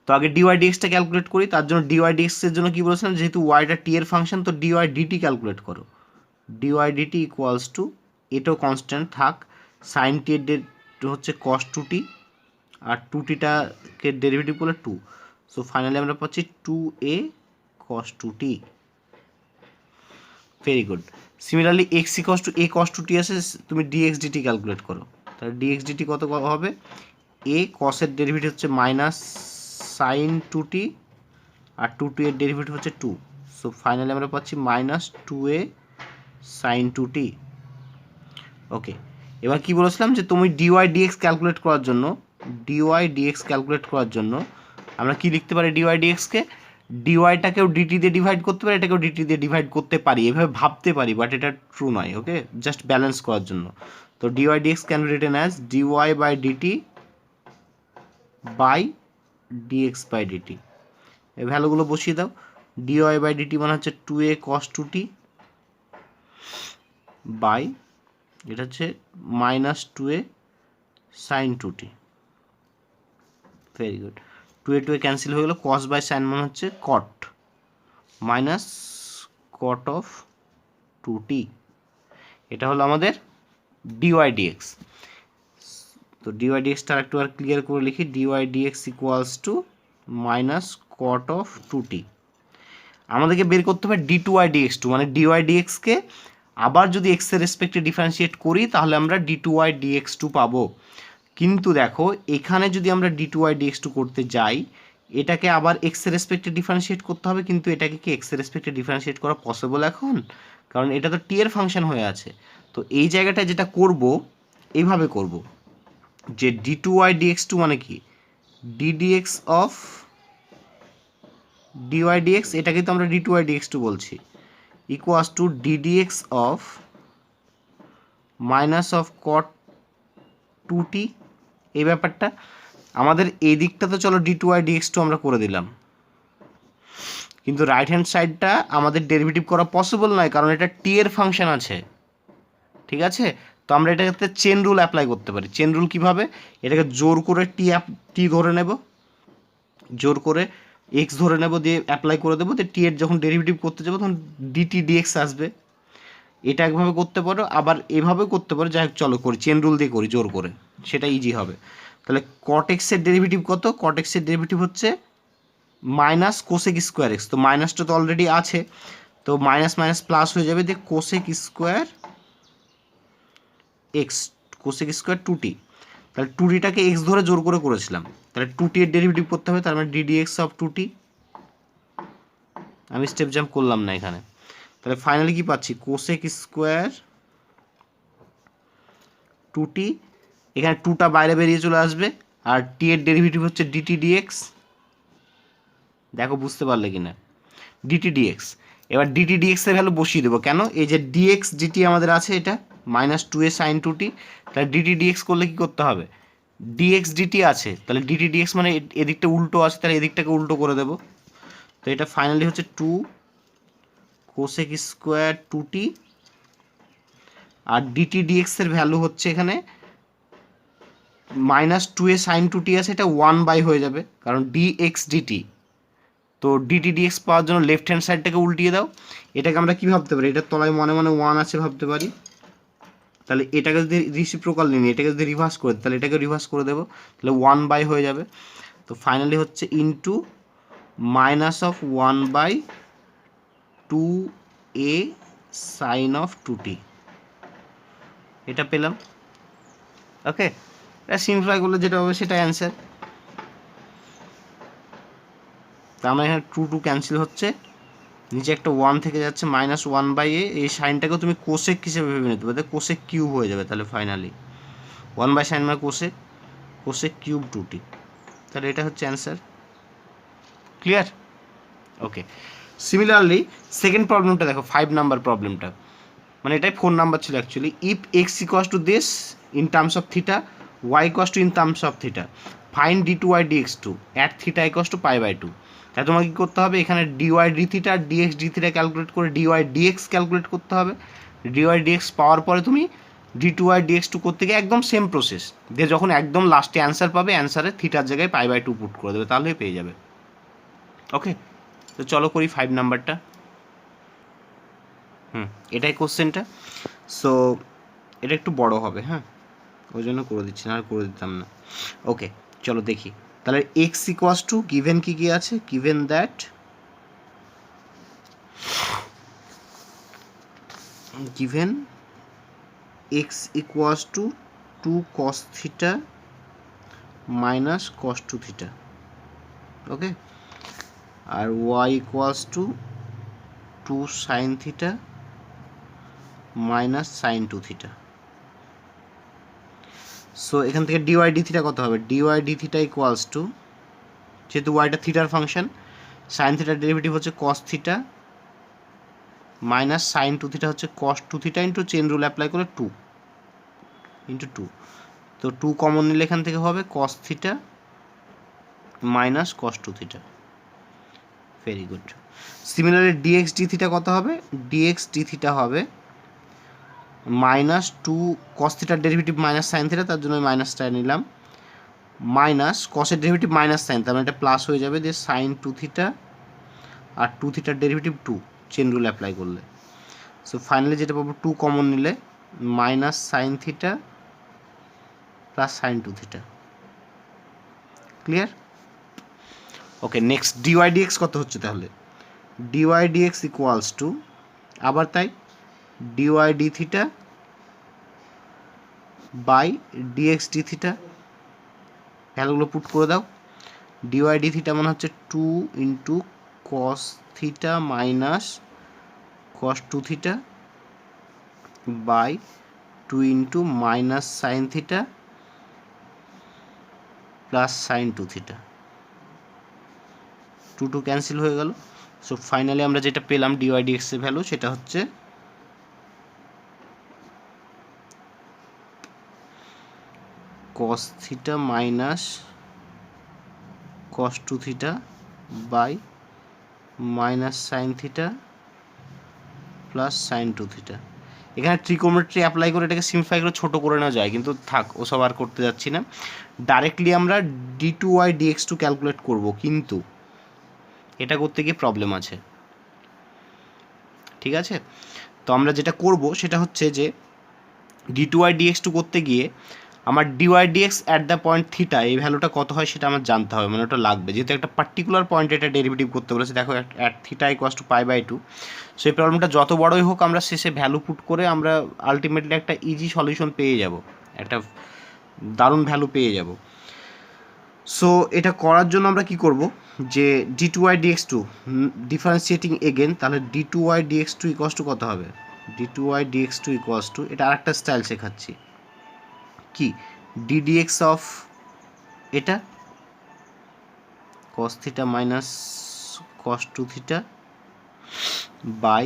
তো আগে ডিওয়াই ডিএক্সটা ক্যালকুলেট করি, তার জন্য ডিওয়াই ডিএক্সের জন্য কী বলেছিলাম, যেহেতু ওয়াইটা টি এর ফাংশন, তো ডিওয়াই ডিটি ক্যালকুলেট করো। ডিওয়াই ডিটি ইকুয়ালস টু, এটাও কনস্ট্যান্ট থাক, সাইন টি এর হচ্ছে কস টু টি, আর টু টিটাকে ডেরিভেটিভ করলে টু, সো ফাইনালি আমরা পাচ্ছি two a cos two t. Very good. Similarly x equals to a cos two t আছে, তুমি ডিএক্স ডিটি ক্যালকুলেট করো, তাহলে ডিএক্স ডিটি কত হবে, এ কসের ডেরিভেটিভ হচ্ছে মাইনাস সাইন টু টি, আর টু টি এর ডেরিভেটিভ হচ্ছে টু, সো ফাইনালি আমরা পাচ্ছি minus two a sine two টি। ওকে, এবার কি বলেছিলাম যে তুমি ডিওয়াই ডিএক্স ক্যালকুলেট করার জন্য, ডিওয়াই ডিএক্স ক্যালকুলেট করার জন্য আমরা কি লিখতে পারি, ডিওয়াই ডিএক্সকে ডিওয়াইটাকেও ডিটি দিয়ে ডিভাইড করতে পারি, এটাকেও ডিটি দিয়ে ডিভাইড করতে পারি, এভাবে ভাবতে পারি, বাট এটা ট্রু নয়। ওকে, জাস্ট ব্যালেন্স করার জন্য। তো dy dx can be written as dy by dt by dx by dt. এই ভ্যালুগুলো বসিয়ে দাও। ডিওয়াই বাই ডিটি মানে হচ্ছে two a cos two t by, এটা হচ্ছে minus two a sine two t. Very good, two a cancel হয়ে গেলো, কস বাই সাইন মানে হচ্ছে cot, minus cot of two t. এটা হলো আমাদের ডিওয়াই ডিএক্স। তো ডিওয়াই ডিএক্সটা একটু আর ক্লিয়ার করে লিখি, dy dx equals to minus cot of two t. আমাদেরকে বের করতে হবে d two y dx two, মানে ডিওয়াই ডিএক্সকে আবার যদি এক্সের রেসপেক্টে ডিফারেন্সিয়েট করি তাহলে আমরা d two y dx two পাবো। কিন্তু দেখো এখানে যদি আমরা d two y dx two করতে যাই, এটাকে আবার এক্সের রেসপেক্টে ডিফারেন্সিয়েট করতে হবে, কিন্তু এটাকে কি এক্সের রেসপেক্টে ডিফারেন্সিয়েট করা পসিবল এখন, কারণ এটা তো টি এর ফাংশন হয়ে আছে। তো এই জায়গাটায় যেটা করব, এইভাবে করব যে d two y dx two মানে কি, d dx of dy dx, এটাকে তো আমরা d two y dx two বলছি, equals to d dx of minus of cot two t. এই ব্যাপারটা আমাদের এই দিকটা তো চলো d two y dx two আমরা করে দিলাম, কিন্তু রাইট হ্যান্ড সাইডটা আমাদের ডেরিভেটিভ করা পসিবল নয়, কারণ এটা টি এর ফাংশন আছে। ঠিক আছে, তো আমরা এটাতে চেন রুল অ্যাপ্লাই করতে পারি। চেন রুল কীভাবে, এটাকে জোর করে টি ধরে নেব, জোর করে এক্স ধরে নেব, দিয়ে অ্যাপ্লাই করে দেবো, তো টি এর যখন ডেরিভেটিভ করতে যাবো তখন ডিটি ডিএক্স আসবে। এটা একভাবে করতে পারো, আবার এভাবে করতে পারো, যাই হোক চলো করি, চেন রুল দিয়ে করি জোর করে, সেটা ইজি হবে। তাহলে কট এক্সের ডেরিভেটিভ কত, কট এক্সের ডেরিভেটিভ হচ্ছে মাইনাস কোসেক স্কোয়ার এক্স, তো মাইনাসটা তো অলরেডি আছে, তো মাইনাস মাইনাস প্লাস হয়ে যাবে, দিয়ে cosec square x, cosec square two t. তাহলে টু টিটাকে এক্স ধরে জোর করে করেছিলাম, তাহলে টু টি এর ডেরিভেটিভ করতে হবে, তার মানে ডিডি এক্স অফ টু টি। আমি স্টেপ জাম্প করলাম না এখানে। তাহলে ফাইনালি কি পাচ্ছি, কোসেক স্কোয়ার টু টি, এখানে টুটা বাইরে বেরিয়ে চলে আসবে, আর টি এর ডেরিভেটিভ হচ্ছে ডিটি ডিএক্স। দেখো বুঝতে পারলে কি না, ডিটি ডিএক্স। এবার ডিটি ডিএক্স এর ভ্যালু বসিয়ে দেবো, কেন, এই যে ডিএক্স ডিটি আমাদের আছে, এটা minus two a sine two t, তাহলে ডিটি ডিএক্স করলে কি করতে হবে, ডিএক্স ডিটি আছে, তাহলে ডিটি ডিএক্স মানে এদিকটা উল্টো আছে, তাহলে এদিকটাকে উল্টো করে দেবো। তো এটা ফাইনালি হচ্ছে two cosec square two t, আর ডিটি ডিএক্স এর ভ্যালু হচ্ছে এখানে minus two a sine two t আছে, এটা ওয়ান বাই হয়ে যাবে, কারণ ডিএক্স ডিটি। তো ডিটি ডিএক্স পাওয়ার জন্য লেফট হ্যান্ড সাইডটাকে উল্টিয়ে দাও। এটাকে আমরা কী ভাবতে পারি, এটার তলায় মনে মনে ওয়ান আছে ভাবতে পারি, তাহলে এটাকে যদি রিসিপ্রোকাল নিই, এটাকে যদি রিভার্স করে, তাহলে এটাকে রিভার্স করে দেবো, তাহলে ওয়ান বাই হয়ে যাবে। তো ফাইনালি হচ্ছে into minus of one by two a sine of two t, এটা পেলাম। ওকে, এটা সিম্পলিফাই করলে যেটা হবে সেটা অ্যান্সার। তার মানে এখানে টু টু ক্যান্সেল হচ্ছে, নিচে একটা ওয়ান থেকে যাচ্ছে, মাইনাস ওয়ান বাই এ, এই সাইনটাকেও তুমি কোসেক হিসেবে ভেবে নিতে পারো, কোসেক কিউব হয়ে যাবে, তাহলে ফাইনালি ওয়ান বাই সাইন মানে cosec, cosec cube two t, তাহলে এটা হচ্ছে অ্যান্সার। ক্লিয়ার? ওকে, সিমিলারলি সেকেন্ড প্রবলেমটা দেখো, 5 নাম্বার প্রবলেমটা, মানে এটাই 4 নাম্বার ছিল actually. If x equals to this in terms of theta, y equals to in terms of theta, find d2y dx2 at theta equals to π/2। তাই তোমাকে কী করতে হবে, এখানে dy d theta dx d theta calculate করে dy dx calculate করতে হবে। dy dx পাওয়ার পরে তুমি d2y dx2 করতে গিয়ে একদম সেম প্রসেস দিয়ে যখন একদম লাস্টে অ্যান্সার পাবে, অ্যান্সারে থিটার জায়গায় π/2 পুট করে দেবে, তাহলেই পেয়ে যাবে। ওকে, তো চলো করি 5 নাম্বারটা। এটাই কোশ্চেনটা। সো এটা একটু বড় হবে, হ্যাঁ, ওই জন্য করে দিচ্ছি না, আর করে দিতাম না। ওকে, চলো দেখি তাহলে এক্স ইকুয়াস টু গিভেন কি কি আছে, given that given x equals to 2 cos theta minus cos 2 theta, okay, আর y equals to 2 sin theta minus sin 2 theta। So এখান থেকে dy d theta কত হবে, dy d theta equals to, যেহেতু yটা থিটার ফাংশন, sin theta ডেরিভেটিভ হচ্ছে cos theta minus sine 2 theta হচ্ছে cos 2 theta into chain rule apply করে 2 into 2, তো 2 কমন নিলে এখান থেকে হবে cos theta minus cos 2 theta. Very good. Similarly dx d theta কত হবে, dx d থিটা হবে মাইনাস 2 cos থিটার ডেরিভেটিভ মাইনাস সাইন থিটা, তার জন্য মাইনাসটা নিলাম, মাইনাস কসের ডেরিভেটিভ মাইনাস সাইন, তার মানে এটা প্লাস হয়ে যাবে, দিয়ে সাইন 2 থিটা আর 2 থিটার ডেরিভেটিভ 2 চেন রুল অ্যাপ্লাই করলে। সো ফাইনালি যেটা পাবো 2 কমন নিলে minus sine theta plus sine 2 theta. Clear? Okay, next dy dx কত হচ্ছে তাহলে, ডিওয়াই ডিএক্স ইকুয়ালস টু, আবার তাই, dy d theta by dx d theta, ভ্যালুগুলো পুট করে দাও। ডিওয়াই ডি থিটা মানে হচ্ছে 2 into cos theta minus cos 2 theta by 2 into minus sine theta plus sine 2 theta, 2 cancel হয়ে গেল। সো ফাইনালি আমরা যেটা পেলাম ডিওয়াই ডিএক্স এর ভ্যালু, সেটা হচ্ছে cos theta minus cos 2 theta by minus sine theta plus sine 2 theta. এখানে trigonometry apply করে এটাকে সিম্পলিফাই করে ছোটো করে নেওয়া যায়, কিন্তু থাক ওসব আর করতে যাচ্ছি না। ডাইরেক্টলি আমরা d2y dx2 ক্যালকুলেট করব, কিন্তু এটা করতে গিয়ে প্রবলেম আছে, ঠিক আছে? তো আমরা যেটা করব সেটা হচ্ছে যে d2y dx2 করতে গিয়ে আমার dy dx at the point theta এই ভ্যালুটা কত হয় সেটা আমার জানতে হবে, মানে ওটা লাগবে, যেহেতু একটা পার্টিকুলার পয়েন্টে এটা ডেরিভেটিভ করতে বলেছে। দেখো অ্যাট থিটা ইকুয়ালস টু π/2, সেই প্রবলেমটা যত বড়ই হোক আমরা শেষে ভ্যালু পুট করে আমরা আলটিমেটলি একটা ইজি সলিউশন পেয়ে যাব, একটা দারুণ ভ্যালু পেয়ে যাব। সো এটা করার জন্য আমরা কি করব, যে d2y dx2 ডিফারেন্সিয়েটিং এগেন, তাহলে d2y dx2 ইকুয়ালস টু কত হবে, d2y dx2 ইকুয়ালস টু, এটা আরেকটা স্টাইল শেখাচ্ছি, কি ddx অফ এটা cos theta minus cos 2 theta by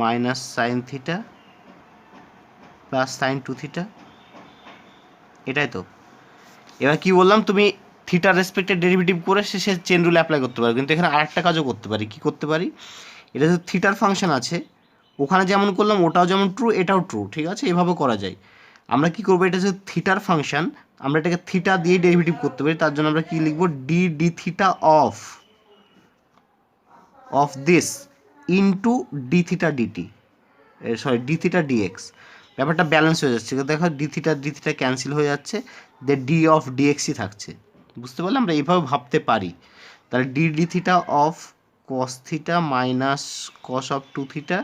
minus sine theta plus sine 2 theta, এটাই তো। এবার কি বললাম, তুমি থিটার রেসপেক্টে ডেরিভেটিভ করে শেষে চেন রুল অ্যাপ্লাই করতে পারো, কিন্তু এখানে আরেকটা কাজও করতে পারি। কি করতে পারি, এটা যে থিটার ফাংশন আছে ওখানে যেমন করলাম ওটাও যেমন ট্রু এটাও ট্রু, ঠিক আছে, এভাবে করা যায়। আমরা কি করবো, এটা যে থিটার ফাংশন আমরা এটাকে থিটা দিয়ে ডেরিভেটিভ করতে পারি, তার জন্য আমরা কি লিখবো, d theta of this into d theta dt, sorry d theta dx. ব্যাপারটা ব্যালেন্স হয়ে যাচ্ছে, দেখো ডি থিটা ক্যান্সেল হয়ে যাচ্ছে, দে ডি অফ ডিএক্সই থাকছে। বুঝতে পারলে আমরা এইভাবে ভাবতে পারি। তাহলে d theta of cos theta minus cos of 2 theta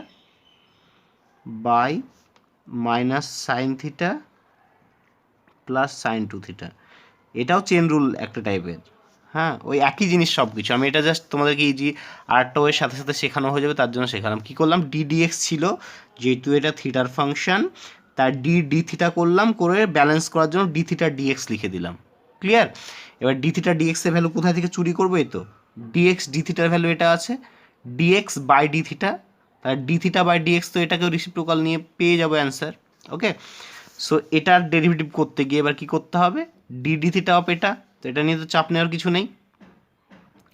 by minus sine theta plus sine 2 theta, এটাও চেন রুল একটা টাইপের, হ্যাঁ, ওই একই জিনিস সব কিছু। আমি এটা জাস্ট তোমাদেরকে ইজি আরেকটা ওয়ের সাথে সাথে শেখানো হয়ে যাবে, তার জন্য শেখালাম। কী করলাম, ডিএক্স ছিল, যেহেতু এটা থিটার ফাংশন তার ডি থিটা করলাম, করে ব্যালেন্স করার জন্য ডি থিটা ডিএক্স লিখে দিলাম। ক্লিয়ার? এবার ডি থিটা ডিএক্সের ভ্যালু কোথায় থেকে চুরি করবো, এই তো ডিএক্স ডি থিটার ভ্যালু এটা আছে, ডিএক্স বাই ডি থিটা, তার ডি থিটা বাই ডিএক্স, তো এটাকেও রিসিপ্রোকাল নিয়ে পেয়ে যাবো অ্যান্সার। ওকে, সো এটার ডেরিভেটিভ করতে গিয়ে এবার কি করতে হবে, ডি থিটা অফ এটা, তো এটা নিয়ে তো চাপ নেওয়ার কিছু নেই।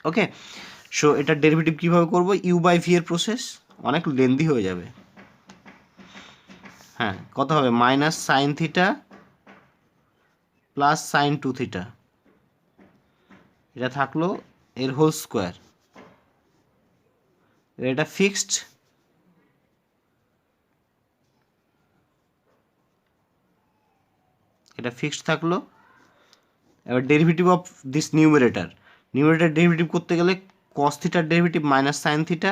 ওকে, সো এটার ডেরিভেটিভ কীভাবে করবো, ইউ বাই ভি এর প্রসেস অনেক লেন্দি হয়ে যাবে। হ্যাঁ, কত হবে, minus sine theta plus sine 2 theta, এটা থাকলো এর হোল স্কোয়ার, এটা ফিক্সড, এটা ফিক্সড থাকলো। এবার derivative of this numerator derivative করতে গেলে কস থিটার ডেরিভেটিভ মাইনাস সাইন থিটা,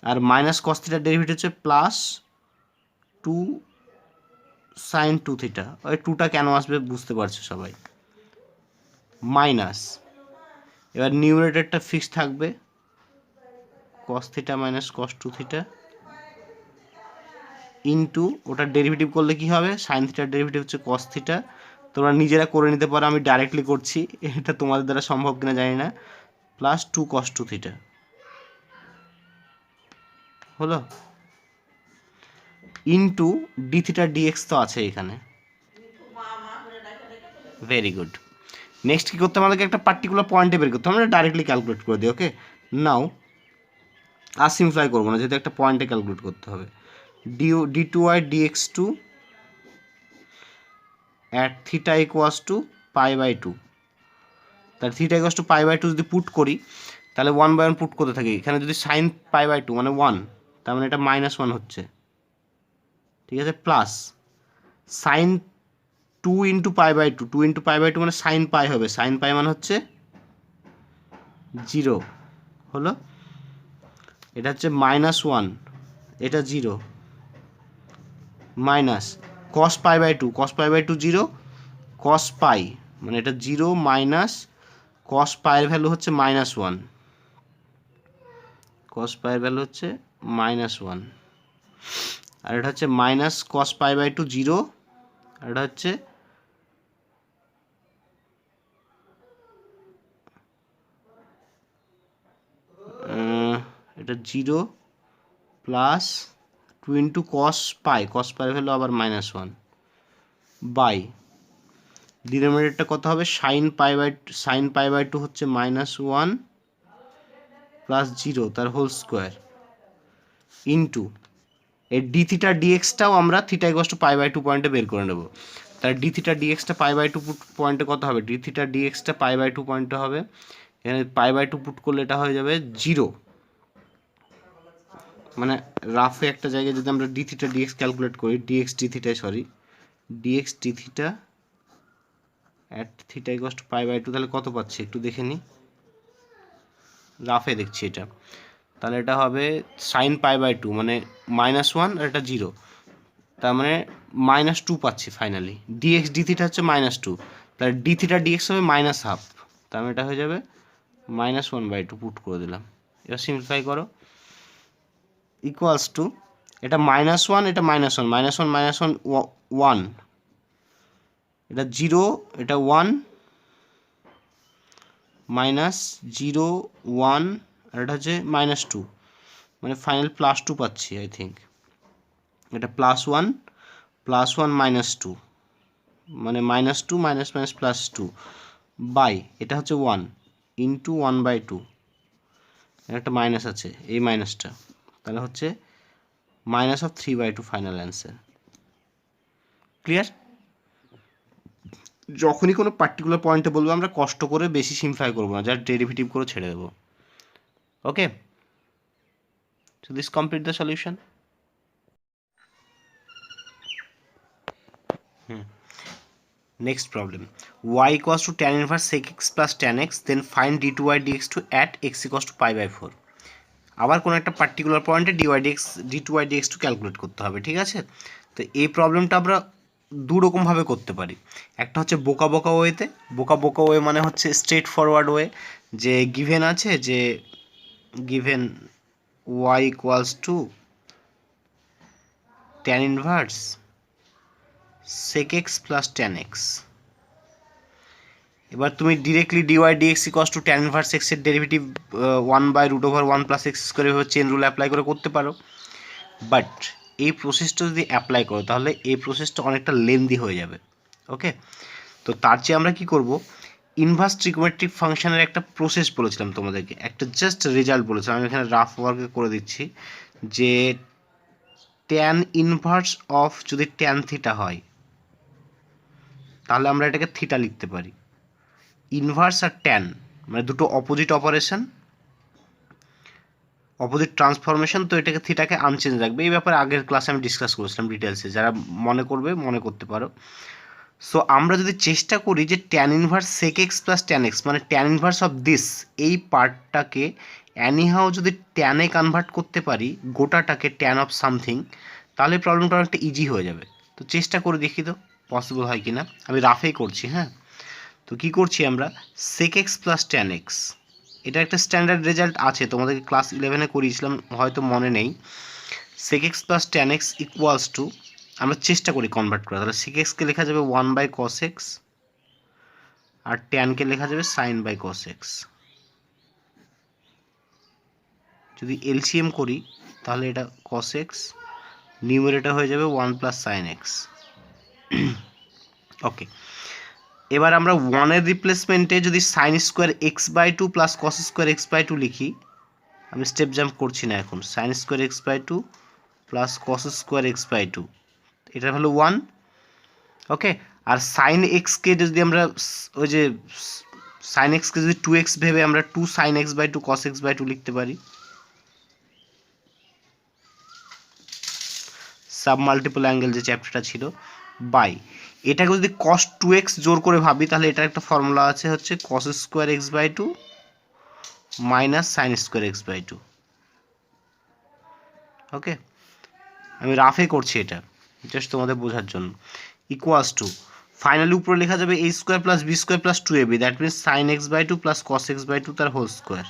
আর মাইনাস কস থিটার ডেরিভেটিভ হচ্ছে প্লাস 2 সাইন 2 থিটা। ওই 2টা কেন আসবে বুঝতে পারছো সবাই, মাইনাস, এবার নিউমারেটরটা ফিক্সড থাকবে কস থিটা মাইনাস কস 2 থিটা ইন্টু ওটার ডেরিভেটিভ করলে কি হবে, সাইন থিটার ডেরিভেটিভ হচ্ছে কস থিটা, তোমরা নিজেরা করে নিতে পারো, আমি ডাইরেক্টলি করছি, এটা তোমাদের দ্বারা সম্ভব কিনা জানি না, প্লাস 2 cos 2 থিটা হলো, ইন্টু ডি থিটা ডিএক্স তো আছে এখানে। Very good. নেক্সট কী করতে আমাদেরকে একটা পার্টিকুলার পয়েন্টে বের করতে হবে, আমরা ডাইরেক্টলি ক্যালকুলেট করে দিই। ওকে, নাও আর সিমপ্লাই করবো না, যেহেতু একটা পয়েন্টে ক্যালকুলেট করতে হবে। D two y dx two at theta equals to pi by 2, তাহলে theta equals to pi by 2 যদি পুট করি তাহলে 1/1 পুট করতে থাকি, এখানে যদি সাইন পাই বাই 2 মানে 1, তার মানে এটা -1 হচ্ছে, ঠিক আছে, plus sine 2 into pi by 2, 2 into pi by 2 মানে সাইন পাই হবে, সাইন পাই মানে হচ্ছে 0 হলো, এটা হচ্ছে -1, এটা 0, minus cos pi by 2, cos pi by 2 0, cos pi মানে এটা 0 মাইনাস কস পাইয়ের ভ্যালু হচ্ছে -1, কস পাইয়ের ভ্যালু হচ্ছে -1, আর এটা হচ্ছে মাইনাস কস পাই বাই 2 0, আর এটা হচ্ছে এটা 0 প্লাস 2 ইন্টু কস পাইয়ের ভ্যালু আবার -1 বাই ডিনোমিনেটরটা কত হবে, সাইন পাই বাই 2 হচ্ছে -1 প্লাস 0 তার হোল স্কোয়ার ইন্টু এই ডি থিটা ডিএক্সটাও আমরা theta equals to pi by 2 পয়েন্টে বের করে নেব, তাহলে ডি থিটা ডিএক্সটা পাই বাই 2 পয়েন্টে কত হবে, ডি থিটা ডিএক্সটা পাই বাই 2 পয়েন্টে হবে, এখানে পাই বাই 2 পুট করলে এটা হয়ে যাবে 0, মানে রাফে একটা জায়গায় যদি আমরা ডি থিটা ডিএক্স ক্যালকুলেট করি, dx d theta at theta equals to pi by 2, তাহলে কত পাচ্ছি একটু দেখে নিই, রাফে দেখছি এটা, তাহলে এটা হবে সাইন পাই বাই 2 মানে -1 আর এটা 0, তার মানে -2 পাচ্ছি ফাইনালি, ডিএক্স ডি থিটা হচ্ছে -2, তাহলে ডি থিটা ডিএক্স হবে -1/2, তার মানে এটা হয়ে যাবে -1/2 পুট করে দিলাম, এবার সিম্পলিফাই করো, ইকুয়ালস টু এটা -1 এটা -1 1, এটা 0 এটা 1 -0 1 আর এটা হচ্ছে -2, মানে ফাইনাল +2 পাচ্ছি আই থিঙ্ক, এটা +1 -2 মানে -2 +2 বাই এটা হচ্ছে 1 ইন্টু 1/2, একটা মাইনাস আছে এই মাইনাসটা, তাহলে হচ্ছে -3/2 ফাইনাল অ্যান্সার। ক্লিয়ার? যখনই কোনো পার্টিকুলার পয়েন্টে বলবো আমরা কষ্ট করে বেশি সিম্পলিফাই করবো না, জাস্ট ডেরিভেটিভ করে ছেড়ে দেবো। Okay, so this complete the solution. Next problem, y equals to tan inverse sec x plus tan x, then find d2y dx to at x equals to pi by 4. আবার কোনো একটা particular পয়েন্টে d2y dx to calculate করতে হবে, ঠিক আছে? তো এই প্রবলেমটা আমরা দুরকমভাবে করতে পারি, একটা হচ্ছে বোকা ওয়ে মানে হচ্ছে স্ট্রেট ফরওয়ার্ড ওয়ে, যে গিভেন আছে যে given y equals to tan inverse sec x plus tan x, এবার তুমি directly dy dx equals to tan inverse x এর ডেরিভেটিভ 1/√1 + x স্কয়ার এভাবে চেন রুল অ্যাপ্লাই করে করতে পারো, বাট এই প্রসেসটা যদি অ্যাপ্লাই করো তাহলে এই প্রসেসটা অনেকটা লেন্দি হয়ে যাবে। ওকে, তো তার চেয়ে আমরা কি করব, ইনভার্স ট্রিগোনোমেট্রিক ফাংশনের একটা প্রসেস বলেছিলাম তোমাদেরকে, একটা জাস্ট রেজাল্ট বলেছিলাম, আমি এখানে রাফ ওয়ার্কে করে দিচ্ছি, যে ট্যান ইনভার্স অফ যদি ট্যান থিটা হয় তাহলে আমরা এটাকে থিটা লিখতে পারি। ইনভার্স আর ট্যান মানে দুটো অপোজিট অপারেশন, অপোজিট ট্রান্সফরমেশন, তো এটাকে থিটাকে আনচেঞ্জ রাখবে। এই ব্যাপারে আগের ক্লাসে আমি ডিসকাস করেছিলাম ডিটেলসে, যারা মনে করবে মনে করতে পারো। সো আমরা যদি চেষ্টা করি যে tan inverse sec x plus tan x মানে ট্যান ইনভার্স অফ দিস, এই পার্টটাকে অ্যানিহাও যদি ট্যানে কনভার্ট করতে পারি, গোটাটাকে ট্যান অফ সামথিং, তাহলে প্রবলেমটা অনেকটা ইজি হয়ে যাবে। তো চেষ্টা করে দেখি তো পসিবল হয় কি না, আমি রাফেই করছি। হ্যাঁ, তো কি করছি আমরা, sec x plus tan x, এটা একটা স্ট্যান্ডার্ড রেজাল্ট আছে, তোমাদেরকে ক্লাস 11-এ করিয়েছিলাম, হয়তো মনে নেই। Sec x plus tan x equals to, আমরা চেষ্টা করি কনভার্ট করা, তাহলে সেক এক্সকে লেখা যাবে 1/cos x আর ট্যানকে লেখা যাবে sin বাই cos x। যদি এলসিএম করি তাহলে এটা cos x, নিউমারেটর হয়ে যাবে 1 + sin x। ওকে, এবার আমরা 1-এর রিপ্লেসমেন্টে যদি sin square x/2 plus cos square x/2 লিখি, আমি স্টেপ জাম্প করছি না এখন, sin square x/2 plus cos square x/2, এটার ভ্যালু 1। ওকে, আর সাইন এক্সকে যদি আমরা ওই যে সাইন এক্সকে যদি 2x ভেবে আমরা 2 sin x/2 cos x/2 লিখতে পারি। সাব মাল্টিপল অ্যাঙ্গেল যে চ্যাপ্টারটা ছিল, বাই এটাকে যদি cos 2x জোর করে ভাবি তাহলে এটার একটা ফর্মুলা আছে, হচ্ছে cos square x/2 minus sine square x/2। ওকে, আমি রাফে করছি এটা জাস্ট তোমাদের বোঝার জন্য। ইকুয়ালস টু, ফাইনালি উপরে লেখা যাবে a square plus b square plus 2ab, that means sign x/2 plus cos x/2 তার হোল স্কোয়ার।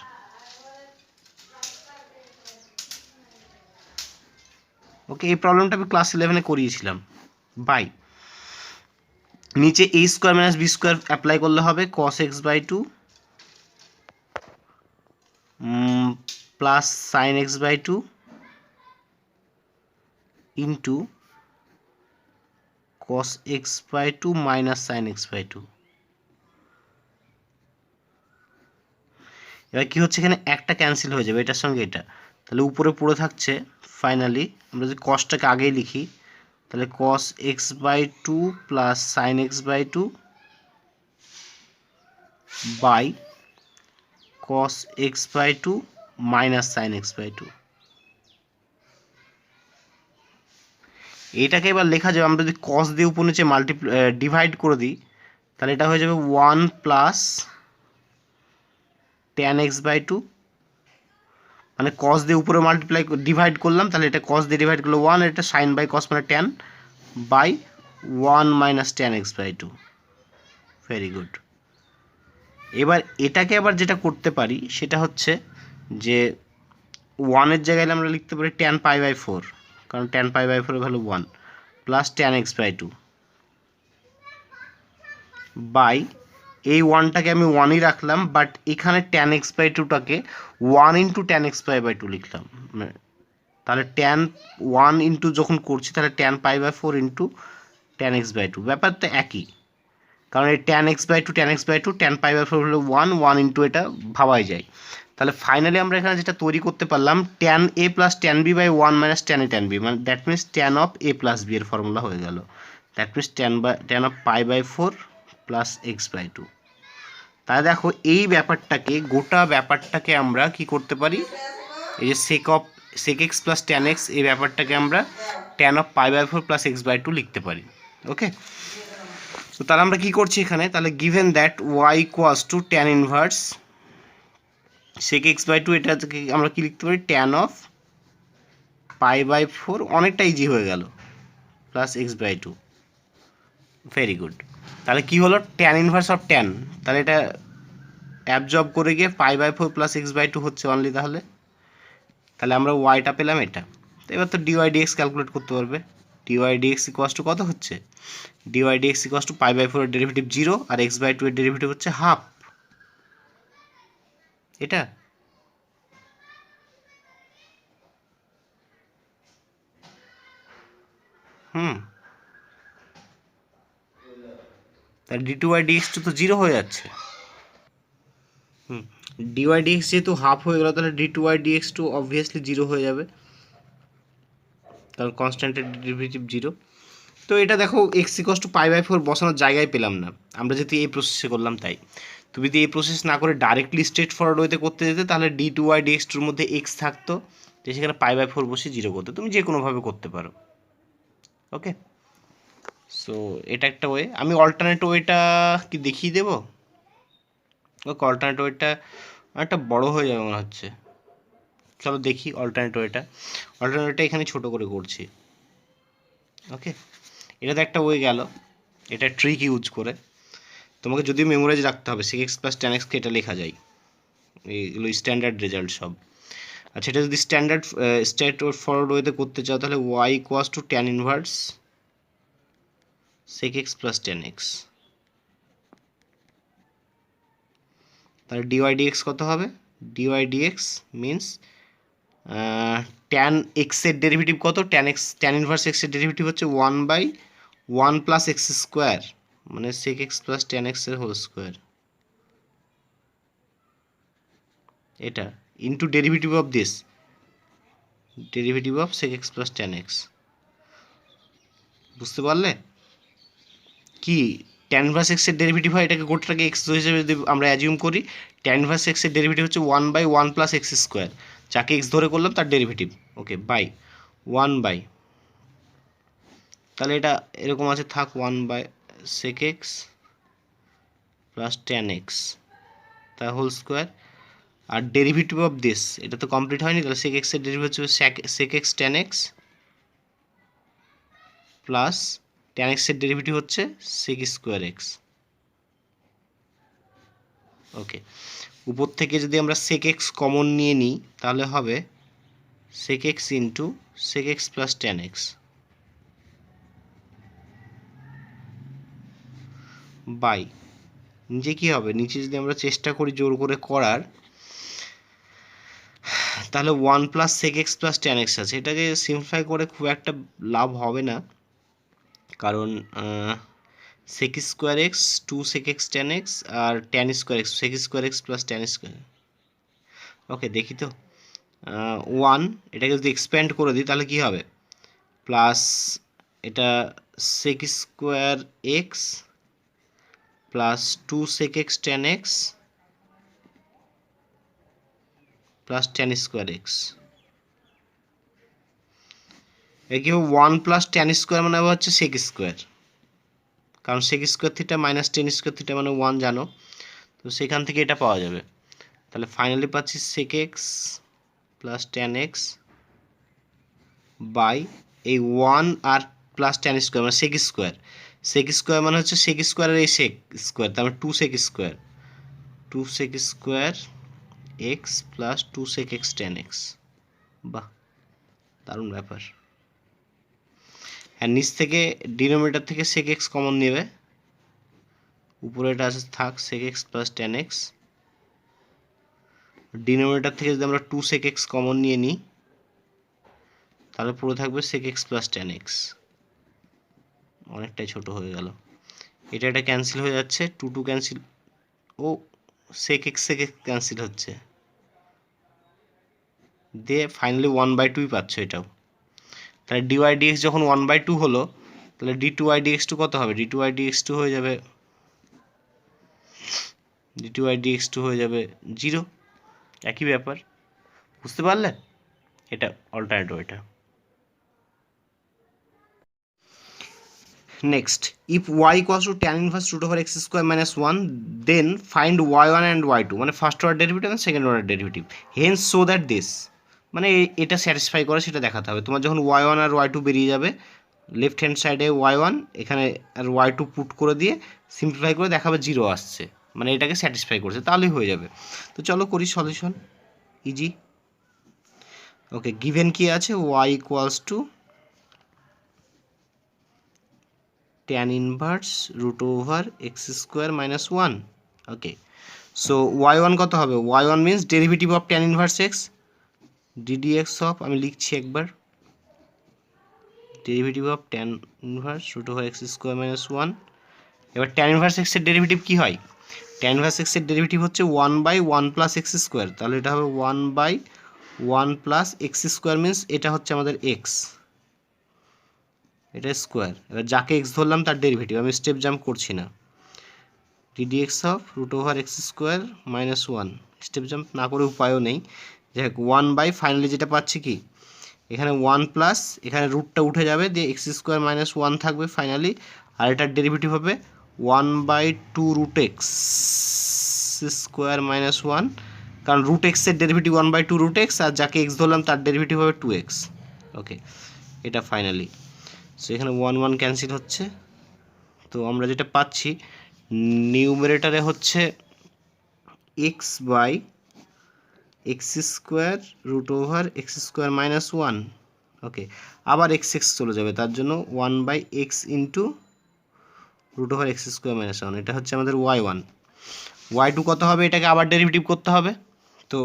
ওকে, এই প্রবলেমটা আমি ক্লাস 11-এ করিয়েছিলাম। বাই নিচে a square minus b square apply করলে হবে cos x/2 plus sine x/2 into cos x/2 minus sine x/2। এবার কি হচ্ছে, এখানে একটা ক্যান্সেল হয়ে যাবে এটার সঙ্গে এটা, তাহলে উপরে পড়ে থাকছে ফাইনালি, আমরা যদি cosটাকে আগেই লিখি তাহলে cos x/2 plus sine x/2 by cos x/2 minus sine x/2। এইটাকে এবার লেখা যাবে, আমরা যদি cos দিয়ে উপর নিচে ডিভাইড করে দিই তাহলে এটা হয়ে যাবে 1 প্লাস tan x/2, মানে cos দিয়ে উপরে ডিভাইড করলাম, তাহলে এটা cos দিয়ে ডিভাইড করলে 1, এটা sin বাই cos মানে tan by 1 minus tan x/2। Very good. এবার এটাকে আবার যেটা করতে পারি সেটা হচ্ছে যে 1-এর জায়গায় আমরা লিখতে পারি tan π/4, কারণ tan π/4 এর value 1 plus tan x/2 by এই 1টাকে আমি 1ই রাখলাম, বাট এখানে tan x/2টাকে 1 ইন্টু tan x/2 লিখলাম, তাহলে tan 1 ইন্টু যখন করছি তাহলে tan π/4 ইন্টু tan x/2, ব্যাপারটা একই, কারণ এই tan x/2 tan π/4 হলো 1 ইন্টু এটা ভাবাই যায়। তাহলে ফাইনালি আমরা এখানে যেটা তৈরি করতে পারলাম tan a plus tan b by 1 minus tan a tan b, মানে that means tan of a plus b এর ফর্মুলা হয়ে গেল, that means tan of π/4 plus x/2। তাহলে দেখো এই ব্যাপারটাকে, গোটা ব্যাপারটাকে আমরা কি করতে পারি, এই যে sec x plus tan x, এই ব্যাপারটাকে আমরা tan অফ π/4 প্লাস x/2 লিখতে পারি। ওকে, তো তাহলে আমরা কি করছি এখানে, তাহলে given that y equals to tan inverse sec x/2, এটা থেকে আমরা কি লিখতে পারি tan অফ π/4, অনেকটা ইজি হয়ে গেল, প্লাস x/2। Very good. তাহলে কি হলো, tan ইনভার্স অফ tan, তাহলে এটা অ্যাবজর্ব করে গিয়ে π/4 প্লাস x/2 হচ্ছে অনলি, তাহলে আমরা ওয়াইটা পেলাম এটা। তো এবার তো dy dx ক্যালকুলেট করতে পারবে, dy dx ইকুয়ালস টু কত হচ্ছে, dy dx ইকুয়ালস টু π/4 এর ডেরিভেটিভ 0 আর x/2 এর ডেরিভেটিভ হচ্ছে হাফ, এটা তাহলে d2/dx2 তো 0 হয়ে যাচ্ছে। dy/dx যেহেতু হাফ হয়ে গেল, তাহলে d2/dx2 অবভিয়াসলি 0 হয়ে যাবে, কারণ কনস্ট্যান্টের ডেরিভেটিভ 0। তো এটা দেখো x=π/4 বসানোর জায়গায় পেলাম না, আমরা যেহেতু এই প্রসেসে করলাম তাই। তুমি যদি এই প্রসেস না করে ডাইরেক্টলি স্ট্রেট ফরওয়ার্ড ওয়েতে করতে যেতে, তাহলে d2/dx2 এর মধ্যে x থাকতো, যে সেখানে π/4 বসে 0 করতে। তুমি যে কোনোভাবে করতে পারো। ওকে, সো এটা একটা ওয়ে। আমি অল্টারনেট ওয়েটা কি দেখিয়ে দেবো? ওকে, অল্টারনেট ওয়েটা অনেকটা বড় হয়ে যাবে মনে হচ্ছে। চলো দেখি অল্টারনেট ওয়েটা। অল্টারনেট ওয়েটা এখানে ছোট করে করছি। ওকে, এটা তো একটা ওয়ে গেল, এটা ট্রিক ইউজ করে। তোমাকে যদিও মেমোরাইজ রাখতে হবে, sec x + tan x কে এটা লেখা যায়, এগুলো স্ট্যান্ডার্ড রেজাল্ট সব। আচ্ছা, এটা যদি স্ট্রেট ফরওয়ার্ড ওয়েতে করতে চাও, তাহলে y = tan inverse sec x + tan x। তাহলে dy/dx কত হবে? dy/dx মিনস tan x এর ডেরিভেটিভ কত? tan ইনভার্স x এর ডেরিভেটিভ হচ্ছে 1/1 + x², মানে sec x + tan x এর হোল স্কোয়ার। এটা into derivative of this, derivative of sec x + tan x। বুঝতে পারলে? কি tan ইনভার্স x এর ডেরিভেটিভ হয়, এটাকে গোটাটাকে x হিসেবে যদি আমরা অ্যাজিউম করি, tan ইনভার্স x এর ডেরিভেটিভ হচ্ছে 1/1 + x², যাকে x ধরে করলাম তার ডেরিভেটিভ। ওকে, বাই 1/, তাহলে এটা এরকম আছে, থাক 1/sec x + tan x তার হোল স্কোয়ার। আর ডেরিভেটিভ অফ দিস, এটা তো কমপ্লিট হয়নি, তাহলে sec x এর ডেরিভেটিভ হচ্ছে sec x tan x plus tan x এর ডেরিভেটিভ হচ্ছে sec²x। ওকে, উপর থেকে যদি আমরা sec x কমন নিয়ে নিই, তাহলে হবে sec x into sec x + tan x by, নিচে কি হবে? নিচে যদি আমরা চেষ্টা করি জোর করে করার, তাহলে 1 + sec x + tan x আছে। এটাকে সিম্পলিফাই করে খুব একটা লাভ হবে না, কারণ sec²x 2 sec x tan x আর tan²x sec²x + tan²। ওকে, দেখি তো 1, এটাকে যদি এক্সপ্যান্ড করে দিই তাহলে কি হবে? প্লাস এটা sec² x plus 2 sec x tan x plus tan²x। একে 1 + tan² মানে হচ্ছে sec², কারণ sec² θ মাইনাস tan² θ মানে 1 জানো, তো সেখান থেকে এটা পাওয়া যাবে। তাহলে ফাইনালি পাচ্ছি sec x + tan x by এই 1 আর প্লাস tan² মানে sec² মানে হচ্ছে sec² এর এই sec², তার মানে 2 sec² x plus 2 sec x tan x। বাহ, দারুণ ব্যাপার। হ্যাঁ, নিচ থেকে ডিনোমিনেটর থেকে sec x কমন নেবে, উপরে এটা আছে থাক sec x + tan x। Denominator থেকে যদি আমরা 2 sec x কমন নিয়ে নিই, তাহলে পুরো থাকবে sec x + tan x, অনেকটাই ছোট হয়ে গেল। এটা ক্যান্সেল হয়ে যাচ্ছে, 2 ক্যান্সেল, ও sec x ক্যান্সেল হচ্ছে, দিয়ে ফাইনালি 1/2 পাচ্ছ এটাও। তাহলে dy/dx যখন 1/2 হলো, তাহলে d2/dx2 কত হবে? d2/dx2 হয়ে যাবে 0। একই ব্যাপার, বুঝতে পারলে? এটা অল্টারনেট ওয়েটা। Next, if y = tan inverse √x² - 1, then find y1 and y2, মানে ফার্স্ট অর্ডার ডেরিভেটিভ এবং second order derivative. Hence so that this, মানে এটা স্যাটিসফাই করে সেটা দেখাতে হবে। তোমার যখন y1 আর y2 বেরিয়ে যাবে, লেফট হ্যান্ড সাইডে y1 এখানে আর y2 পুট করে দিয়ে সিম্পলিফাই করে দেখাবে 0 আসছে, মানে এটাকে স্যাটিসফাই করছে, তাহলেই হয়ে যাবে। তো চলো করি সলিউশন, ইজি। ওকে, গিভেন কি আছে? y = tan inverse √x² - 1। Okay, so y1 কত হবে? y1 means derivative of tan inverse x ddx of, আমি লিখছি একবার, derivative of tan inverse root over x square minus one. এবার ট্যান ইনভার্স এক্সের derivative কী হয়? ট্যান ইনভার্স এক্সের ডেরিভেটিভ হচ্ছে 1/1 প্লাস এক্স স্কোয়ার, তাহলে এটা হবে 1/1 প্লাস এক্স স্কোয়ার মিনস এটা হচ্ছে আমাদের এক্স, এটা স্কোয়ার। এবার যাকে এক্স ধরলাম তার ডেরিভেটিভ, আমি স্টেপ জাম্প করছি না। ddx of root over x square minus one, step jump না করে উপায়ও নেই। যাই হোক 1/, ফাইনালি যেটা পাচ্ছি কি এখানে 1 প্লাস এখানে রুটটা উঠে যাবে, দিয়ে এক্স স্কোয়ার মাইনাস ওয়ান থাকবে ফাইনালি, আর এটার ডেরিভেটিভ হবে 1/2 root x square minus one, কারণ রুট এক্সের ডেরিভেটিভ 1/2 রুট এক্স, আর যাকে এক্স ধরলাম তার ডেরিভেটিভ হবে 2x। ওকে, এটা ফাইনালি। সো এখানে 1 ক্যান্সেল হচ্ছে, তো আমরা যেটা পাচ্ছি নিউমারেটরে হচ্ছে x by x square root over x square minus one. Okay, আবার এক্স চলে যাবে, তার জন্য 1/x into root over x square minus one, এটা হচ্ছে আমাদের y1। y2 কত হবে, এটাকে আবার ডেরিভেটিভ করতে হবে। তো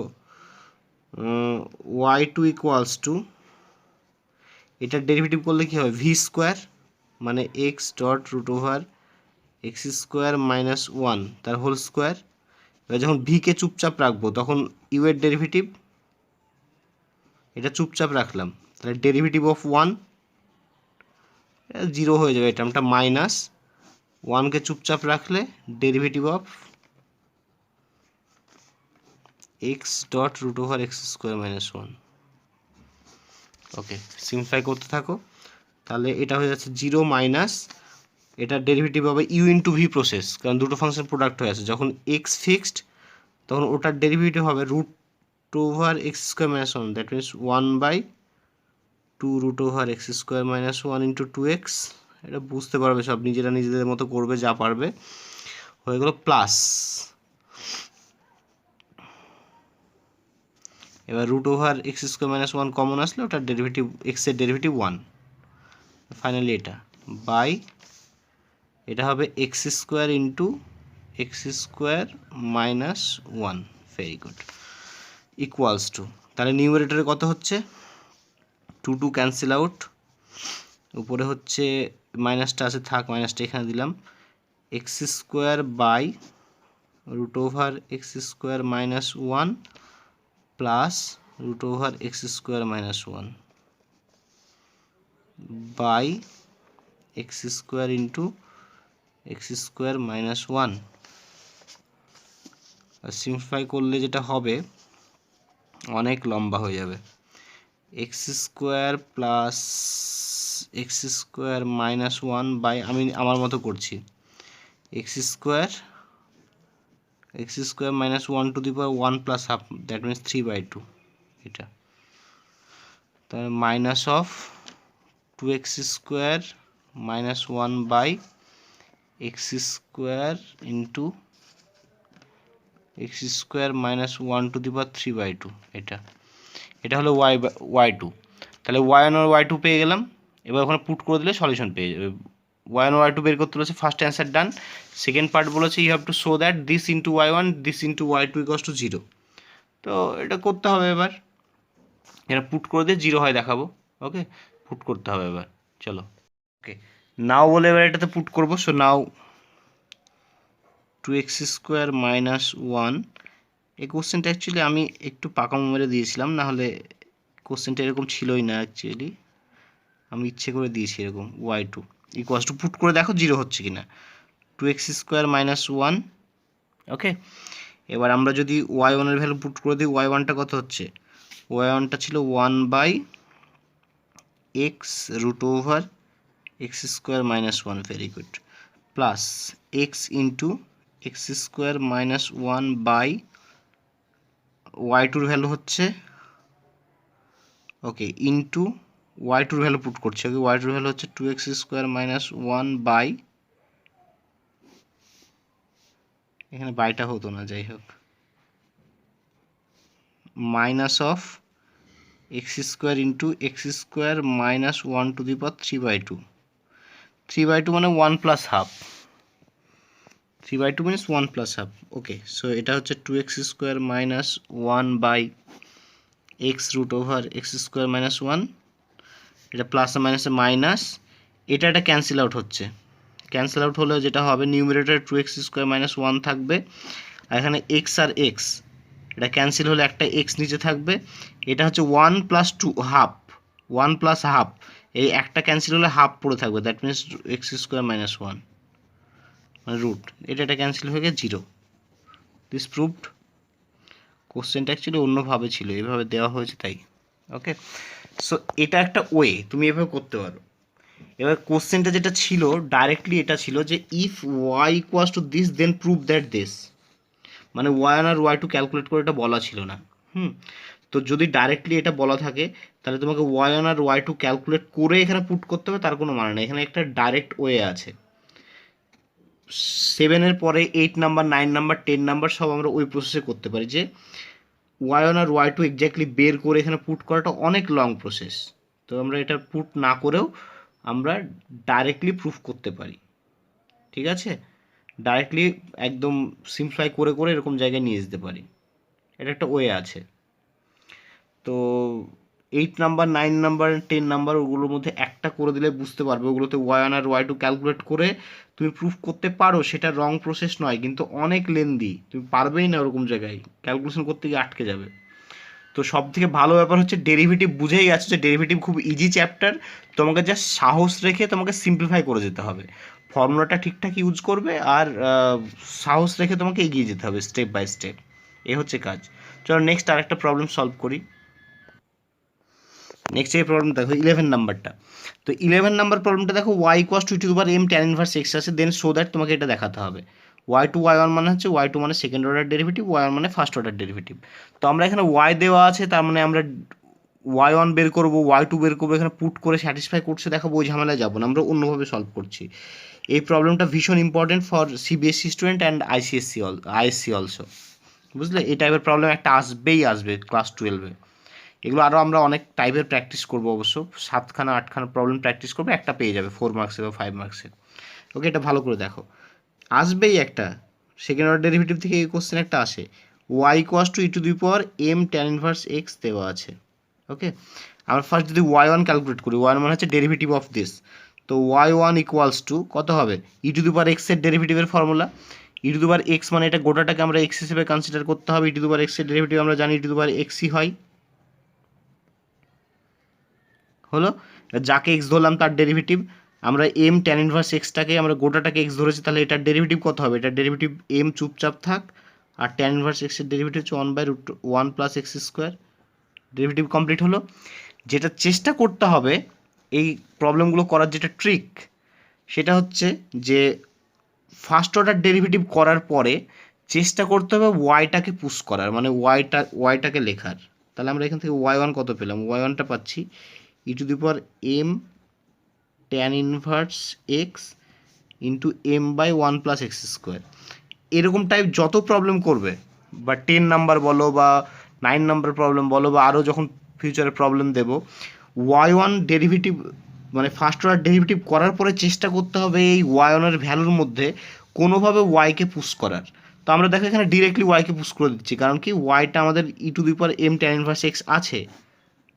y2 ইকুয়ালস টু, এটার ডেরিভেটিভ করলে কী হবে, ভি স্কোয়ার মানে x dot root over x square minus one তার হোল স্কোয়ার। এবার যখন ভিকে চুপচাপ রাখবো তখন ইউ এর ডেরিভেটিভ, এটা চুপচাপ রাখলাম, তাহলে ডেরিভেটিভ অফ ওয়ান জিরো হয়ে যাবে, এটা আমরা মাইনাস ওয়ানকে চুপচাপ রাখলে derivative of x dot root over x square minus one. Okay, simplify করতে থাকো, তাহলে এটা হয়ে যাচ্ছে জিরো মাইনাস এটার ডেরিভেটিভ হবে ইউ ইন্টু ভি প্রসেস, কারণ দুটো ফাংশন প্রোডাক্ট হয়ে আছে, যখন এক্স ফিক্সড তখন ওটার ডেরিভেটিভ হবে root over x square minus one, that means 1/2 root over x square minus one into 2x। এটা বুঝতে পারবে সব, নিজেরা নিজেদের মতো করবে যা পারবে, হয়ে গেল প্লাস। এবার root over x square minus one common আসলে ওটার ডেরিভেটিভ এক্সের ডেরিভেটিভ ওয়ান, ফাইনালি এটা বাই এটা হবে x square into x square minus one, very good, equals to, তাহলে নিউমারেটরে কত হচ্ছে 2 ক্যান্সেল আউট, উপরে হচ্ছে মাইনাসটা আছে থাক, মাইনাসটা এখানে দিলাম, x square by root over x square minus one plus root over x square minus one by x square into x square minus one. আর সিম্পলিফাই করলে যেটা হবে অনেক লম্বা হয়ে যাবে, x square plus x square minus one by, আমি আমার মতো করছি, x square minus one to the power one plus half, that means 3/2, এটা তাহলে minus of 2x square minus one by x square into x square minus one to the power 3/2, এটা হলো y2। তাহলে y1 আর y2 পেয়ে গেলাম, এবার ওখানে put করে দিলে সলিউশন পেয়ে যাবে। y1 আর y2 বের করতে বলেছে, first answer done. Second part বলেছে you have to show that this into y1 this into y2 equals to 0। তো এটা করতে হবে, এবার এটা পুট করে দিয়ে 0 হয় দেখাবো। ওকে, পুট করতে হবে এবার, চলো। ওকে, নাও বলে এবার এটাতে পুট করবো। So now 2x square minus one, এই কোশ্চেনটা অ্যাকচুয়ালি আমি একটু পাকামো মেরে দিয়েছিলাম, না হলে কোশ্চেনটা এরকম ছিলই না, অ্যাকচুয়ালি আমি ইচ্ছে করে দিয়েছি এরকম। y2 ইকুয়ালস টু, পুট করে দেখো 0 হচ্ছে কিনা, 2x স্কোয়ার মাইনাস ওয়ান। ওকে, এবার আমরা যদি y1 এর ভ্যালু পুট করে দিই, y1টা কত হচ্ছে, y1টা ছিল 1/x root over x square minus one, very good, plus x into x square minus one by y2 value হচ্ছে, okay, into y2 value put করছে, ওকে, y2 ভ্যালু হচ্ছে 2x square minus one by, এখানে বাইটা হতো না, যাই হোক, minus of x square into x square minus one to the power 3/2, 3/2 মানে one plus half, 3/2 means one plus half. Okay, so এটা হচ্ছে 2x square minus one by x root over x square minus one, এটা plus মাইনাসে minus, এটা একটা cancel out হচ্ছে, cancel out হলে যেটা হবে নিউমারেটর 2x স্কোয়ার মাইনাস 1 থাকবে, আর এখানে এক্স আর এক্স এটা ক্যান্সেল হলে একটা এক্স নিচে থাকবে, এটা হচ্ছে 1 প্লাস 2 হাফ, 1 প্লাস হাফ, এই একটা ক্যান্সেল হলে হাফ পড়ে থাকবে, that means x square minus 1 মানে রুট, এটা ক্যান্সেল হয়ে গিয়ে 0। This proved. কোশ্চেনটা অ্যাকচুয়ালি অন্যভাবে ছিল, এভাবে দেওয়া হয়েছে তাই। ওকে, সো এটা একটা ওয়ে, তুমি এভাবে করতে পারো। এবার কোশ্চেনটা যেটা ছিল ডাইরেক্টলি এটা ছিল যে if y equals to this then prove that this, মানে ওয়াই ওয়ান আর ওয়াই টু ক্যালকুলেট করে এটা বলা ছিল না। তো যদি ডাইরেক্টলি এটা বলা থাকে তাহলে তোমাকে ওয়াই ওয়ান আর ওয়াই টু ক্যালকুলেট করে এখানে পুট করতে হবে, তার কোনো মানে নেই। এখানে একটা ডাইরেক্ট ওয়ে আছে, 7-এর পরে 8 নাম্বার, 9 নাম্বার, 10 নাম্বার সব আমরা ওই প্রসেসে করতে পারি, যে ওয়াই ওয়ান আর ওয়াই টু এক্স্যাক্টলি বের করে এখানে পুট করাটা অনেক লং প্রসেস। তো আমরা এটা পুট না করেও আমরা ডাইরেক্টলি প্রুফ করতে পারি, ঠিক আছে, ডাইরেক্টলি একদম সিম্পলিফাই করে করে এরকম জায়গায় নিয়ে যেতে পারি, এটা একটা ওয়ে আছে। তো 8 নাম্বার, 9 নাম্বার, 10 নাম্বার ওগুলোর মধ্যে একটা করে দিলে বুঝতে পারবে, ওগুলোতে ওয়াই ওয়ান আর ওয়াই টু ক্যালকুলেট করে তুমি প্রুফ করতে পারো, সেটা রং প্রসেস নয় কিন্তু অনেক লেন্দি, তুমি পারবেই না ওরকম জায়গায় ক্যালকুলেশন করতে গিয়ে আটকে যাবে। তো সব থেকে ভালো ব্যাপার হচ্ছে ডেরিভেটিভ বুঝেই গেছো যে ডেরিভেটিভ খুব ইজি চ্যাপ্টার, তোমাকে জাস্ট সাহস রেখে তোমাকে সিম্পলিফাই করে যেতে হবে, ফর্মুলাটা ঠিকঠাক ইউজ করবে আর সাহস রেখে তোমাকে এগিয়ে যেতে হবে স্টেপ বাই স্টেপ, এ হচ্ছে কাজ। চলো নেক্সট আরেকটা প্রবলেম সলভ করি। নেক্সট এই প্রবলেম দেখো 11 নাম্বারটা। তো 11 নাম্বার প্রবলেমটা দেখো Y equals to m tan inverse X আছে, দেন সো দ্যাট তোমাকে এটা দেখাতে হবে ওয়াই টু ওয়াই ওয়ান মানে হচ্ছে ওয়াই টু মানে second order derivative, y one মানে ফার্স্ট অর্ডার ডেরিভেটিভ। তো আমরা এখানে ওয়াই দেওয়া আছে, তার মানে আমরা ওয়াই ওয়ান বের করবো, ওয়াই টু বের করবো, এখানে পুট করে স্যাটিসফাই করছে দেখাবো, ওই ঝামেলায় যাবো না, আমরা অন্যভাবে সলভ করছি। এই প্রবলেমটা ভীষণ important for CBSE student and ISC also, বুঝলে, এই টাইপের প্রবলেম একটা আসবেই আসবে ক্লাস 12-এ। এগুলো আরও আমরা অনেক টাইপের প্র্যাকটিস করবো, অবশ্য 7খানা 8খানা প্রবলেম প্র্যাকটিস করবো, একটা পেয়ে যাবে 4 মার্কসের বা 5 মার্কসের। ওকে, এটা ভালো করে দেখো, আসবেই একটা সেকেন্ড অর্ডার ডেরিভেটিভ থেকে এই কোশ্চেন একটা আসে, y equals to m tan inverse x দেওয়া আছে। ওকে, আমরা ফার্স্ট যদি ওয়াই ওয়ান ক্যালকুলেট করি, ওয়াই মানে হচ্ছে ডেরিভেটিভ অফ দিস, তো ওয়াই ওয়ান ইকুয়ালস টু কত হবে, এক্সের ডেরিভেটিভের ফর্মুলা, এক্স মানে এটা গোটাটাকে আমরা এক্স হিসেবে কনসিডার করতে হবে, এক্সের ডেরিভেটিভ আমরা জানি এক্সই হয়, হলো, যাকে এক্স ধরলাম তার ডেরিভেটিভ, আমরা m tan ইনভার্স এক্সটাকে আমরা গোটাটাকে এক্স ধরেছি, তাহলে এটার ডেরিভেটিভ কত হবে, এটার ডেরিভেটিভ m চুপচাপ থাক, আর tan ইনভার্স এক্সের ডেরিভেটিভ হচ্ছে 1/√1 plus x square, derivative complete হলো। যেটা চেষ্টা করতে হবে এই প্রবলেমগুলো করার, যেটা ট্রিক, সেটা হচ্ছে যে ফার্স্ট অর্ডার ডেরিভেটিভ করার পরে চেষ্টা করতে হবে ওয়াইটাকে পুশ করার, মানে ওয়াইটাকে লেখার। তাহলে আমরা এখান থেকে ওয়াই ওয়ান কত পেলাম, ওয়াই ওয়ানটা পাচ্ছি m tan inverse x into m/1 plus x square. এরকম টাইপ যত প্রবলেম করবে, বা 10 নাম্বার বলো বা 9 নাম্বার প্রবলেম বলো, বা আরও যখন ফিউচারে প্রবলেম দেবো, ওয়াই ওয়ান ডেরিভেটিভ মানে ফার্স্ট অর্ডার ডেরিভেটিভ করার পরে চেষ্টা করতে হবে এই ওয়াই ওয়ানের ভ্যালুর মধ্যে কোনোভাবে ওয়াইকে পুশ করার। তো আমরা দেখো এখানে ডিরেক্টলি ওয়াইকে পুশ করে দিচ্ছি, কারণ কি ওয়াইটা আমাদের m tan ইনভার্স এক্স আছে,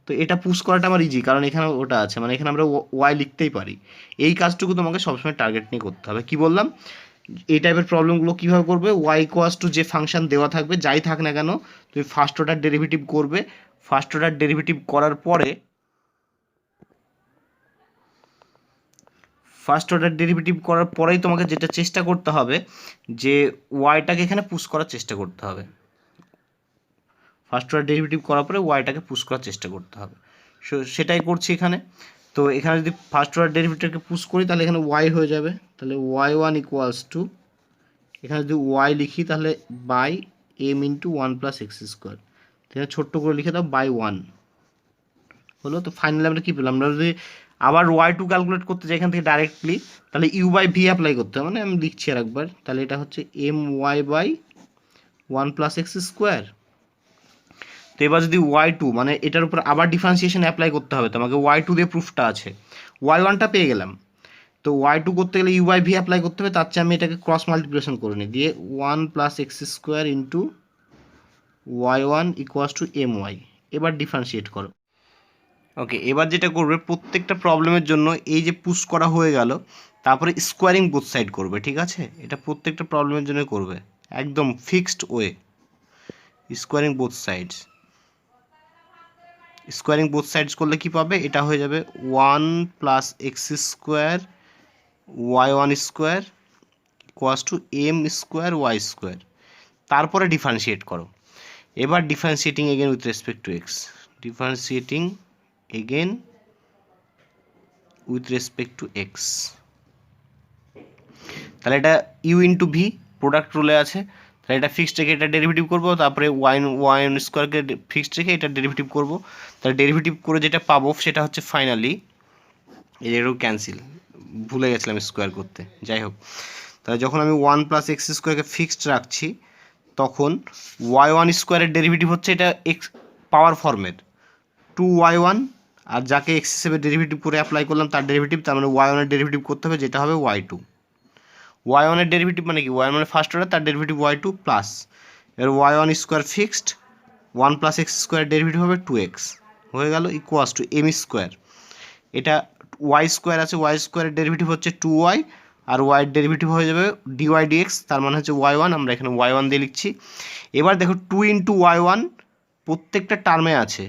তো এটা পুশ করাটা আমার ইজি, কারণ এখানে ওটা আছে, মানে এখানে আমরা ওয়াই লিখতেই পারি। এই কাজটুকু তোমাকে সবসময় টার্গেট নিয়ে করতে হবে। কি বললাম, এই টাইপের প্রবলেমগুলো কীভাবে করবে, ওয়াই ইকুয়ালস টু যে ফাংশন দেওয়া থাকবে যাই থাক না কেন, তুমি ফার্স্ট অর্ডার ডেরিভেটিভ করবে, ফার্স্ট অর্ডার ডেরিভেটিভ করার পরে পরেই তোমাকে যেটা চেষ্টা করতে হবে যে ওয়াইটাকে এখানে পুশ করার চেষ্টা করতে হবে, ফার্স্ট অর্ডার ডেরিভেটিভ করার পরে ওয়াইটাকে পুশ করার চেষ্টা করতে হবে, সেটাই করছি এখানে। তো এখানে যদি ফার্স্ট অর্ডার ডেরিভেটিভকে পুশ করি তাহলে এখানে ওয়াই হয়ে যাবে, তাহলে ওয়াই ওয়ান ইকুয়ালস টু, এখানে যদি ওয়াই লিখি তাহলে by m into 1 plus x square, এখানে ছোট্ট করে লিখে দাও বাই 1 হলো। তো ফাইনালি আমরা কী পেলাম, আমরা যদি আবার ওয়াই টু ক্যালকুলেট করতে যাই এখান থেকে ডাইরেক্টলি, তাহলে u/v অ্যাপ্লাই করতে হবে, মানে আমি লিখছি আর একবার, তাহলে এটা হচ্ছে my/1 প্লাস এক্স স্কোয়ার। তো এবার যদি ওয়াই টু মানে এটার উপর আবার ডিফারেন্সিয়েশন অ্যাপ্লাই করতে হবে, তোমাকে ওয়াই টু দিয়ে প্রুফটা আছে, ওয়াই ওয়ানটা পেয়ে গেলাম, তো ওয়াই টু করতে গেলে u/v অ্যাপ্লাই করতে হবে, তার চেয়ে আমি এটাকে ক্রস মাল্টিপ্লিকেশন করে নিই, দিয়ে 1 plus x square into y one equals to my, এবার ডিফারেন্সিয়েট করো, ওকে, এবার যেটা করবে প্রত্যেকটা প্রবলেমের জন্য এই যে পুশ করা হয়ে গেল, তারপরে স্কোয়ারিং বোথ সাইড করবে, ঠিক আছে? এটা প্রত্যেকটা প্রবলেমের জন্য করবে একদম fixed way. Squaring both sides, squaring both sides করলে কি পাবে? এটা হয়ে যাবে 1 plus x square y one square equals to m square y square. তারপরে ডিফারেন্সিয়েট করো। এবার differentiating again with respect to x, differentiating again with respect to x. তাহলে এটা ইউ ইন্টু ভি প্রোডাক্ট রুলে আছে, তাহলে এটা ফিক্সড রেখে এটা ডেরিভেটিভ করবো, তারপরে ওয়াইন স্কোয়ারকে ফিক্সড রেখে এটা ডেরিভেটিভ করবো। তাহলে ডেরিভেটিভ করে যেটা পাবো সেটা হচ্ছে ফাইনালি এরও ক্যান্সেল, ভুলে গেছিলাম স্কোয়ার করতে, যাই হোক। তাহলে যখন আমি 1 প্লাস এক্স স্কোয়ারকে ফিক্সড রাখছি তখন ওয়াই ওয়ান স্কোয়ারের ডেরিভেটিভ হচ্ছে এটা এক্স পাওয়ার ফর্মের 2y1, আর যাকে এক্স হিসেবে ডেরিভেটিভ করে অ্যাপ্লাই করলাম তার ডেরিভেটিভ, তার মানে ওয়াই ওয়ানের ডেরিভেটিভ করতে হবে যেটা হবে y2। ওয়াই ওয়ানের ডেরিভেটিভ মানে কি? ওয়াই মানে ফার্স্ট অর্ডার, তার ডেরিভেটিভ y2 প্লাস এর y one square fixed 1 plus x square derivative হবে 2x হয়ে গেল ইকুয়াস টু এম স্কোয়ার। এটা ওয়াই স্কোয়ার আছে, ওয়াই স্কোয়ারের ডেরিভেটিভ হচ্ছে 2y, আর ওয়াইয়ের ডেরিভেটিভ হয়ে যাবে ডিওয়াই ডিএক্স, তার মানে হচ্ছে y1, আমরা এখানে y1 দিয়ে লিখছি। এবার দেখো 2 ইন্টু y1 প্রত্যেকটা টার্মে আছে,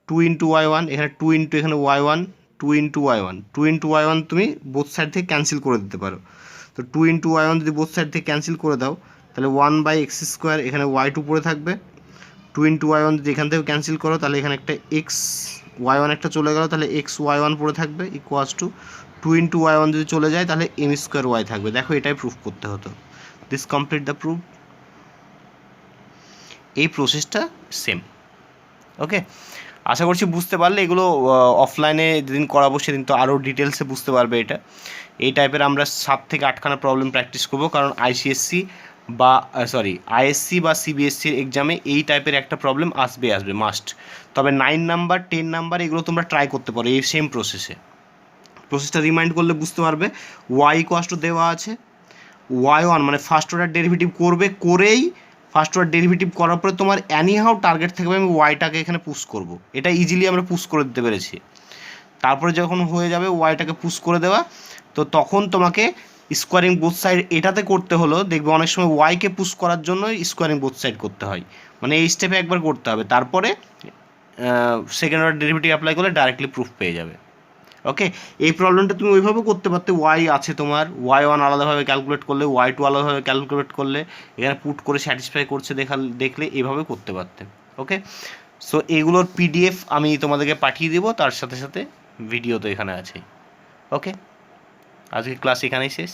2 ইন্টু y1, এখানে 2 ইন্টু এখানে y1, 2 into y1, 2 into y1 তুমি বোথ সাইড থেকে ক্যান্সেল করে দিতে পারো। তো 2 ইন্টু y1 যদি বোথ সাইড থেকে ক্যান্সেল করে দাও তাহলে 1 বাই এক্স স্কোয়ার, এখানে y2 পড়ে থাকবে। 2 ইন্টু y1 যদি এখান থেকে ক্যান্সেল করো তাহলে এখানে একটা এক্স y1 একটা চলে গেল, তাহলে এক্স y1 পড়ে থাকবে ইকুয়ালস টু 2 ইন্টু y1 যদি চলে যায় তাহলে এম স্কোয়ার ওয়াই থাকবে। দেখো এটাই প্রুফ করতে হতো। This complete the proof. এই প্রসেসটা সেম। ওকে, আশা করছি বুঝতে পারলে। এগুলো অফলাইনে যেদিন করাবো সেদিন তো আরও ডিটেলসে বুঝতে পারবে। এটা এই টাইপের আমরা 7 থেকে 8খানা প্রবলেম প্র্যাকটিস করবো, কারণ আইসিএসসি বা আইএসসি বা সিবিএসসির এক্সামে এই টাইপের একটা প্রবলেম আসবে মাস্ট। তবে 9 নাম্বার 10 নাম্বার এগুলো তোমরা ট্রাই করতে পারো এই সেম প্রসেসটা রিমাইন্ড করলে বুঝতে পারবে। ওয়াই ইকুয়ালস টু দেওয়া আছে, y1 মানে ফার্স্ট অর্ডার ডেরিভেটিভ করবে, করেই ফার্স্ট অর্ডার ডেরিভেটিভ করার পরে তোমার অ্যানিহাউ টার্গেট থাকবে আমি ওয়াইটাকে এখানে পুশ করব। এটা ইজিলি আমরা পুশ করে দিতে পেরেছি। তারপরে যখন হয়ে যাবে ওয়াইটাকে পুশ করে দেওয়া, তো তখন তোমাকে স্কোয়ারিং বোথ সাইড এটাতে করতে হলো। দেখবে অনেক সময় ওয়াইকে পুশ করার জন্য স্কোয়ারিং বোথ সাইড করতে হয়, মানে এই স্টেপে একবার করতে হবে, তারপরে সেকেন্ড অর্ডার ডেরিভেটিভ অ্যাপ্লাই করলে ডাইরেক্টলি প্রুফ পেয়ে যাবে। ওকে, এই প্রবলেমটা তুমি ওইভাবে করতে পারতে, ওয়াই আছে তোমার, y1 আলাদাভাবে ক্যালকুলেট করলে, y2 আলাদাভাবে ক্যালকুলেট করলে, এখানে পুট করে স্যাটিসফাই করছে দেখলে এইভাবে করতে পারতে। ওকে, সো এগুলোর পিডিএফ আমি তোমাদেরকে পাঠিয়ে দেবো, তার সাথে সাথে ভিডিও তো এখানে আছে। ওকে, আজকে ক্লাস এখানেই শেষ।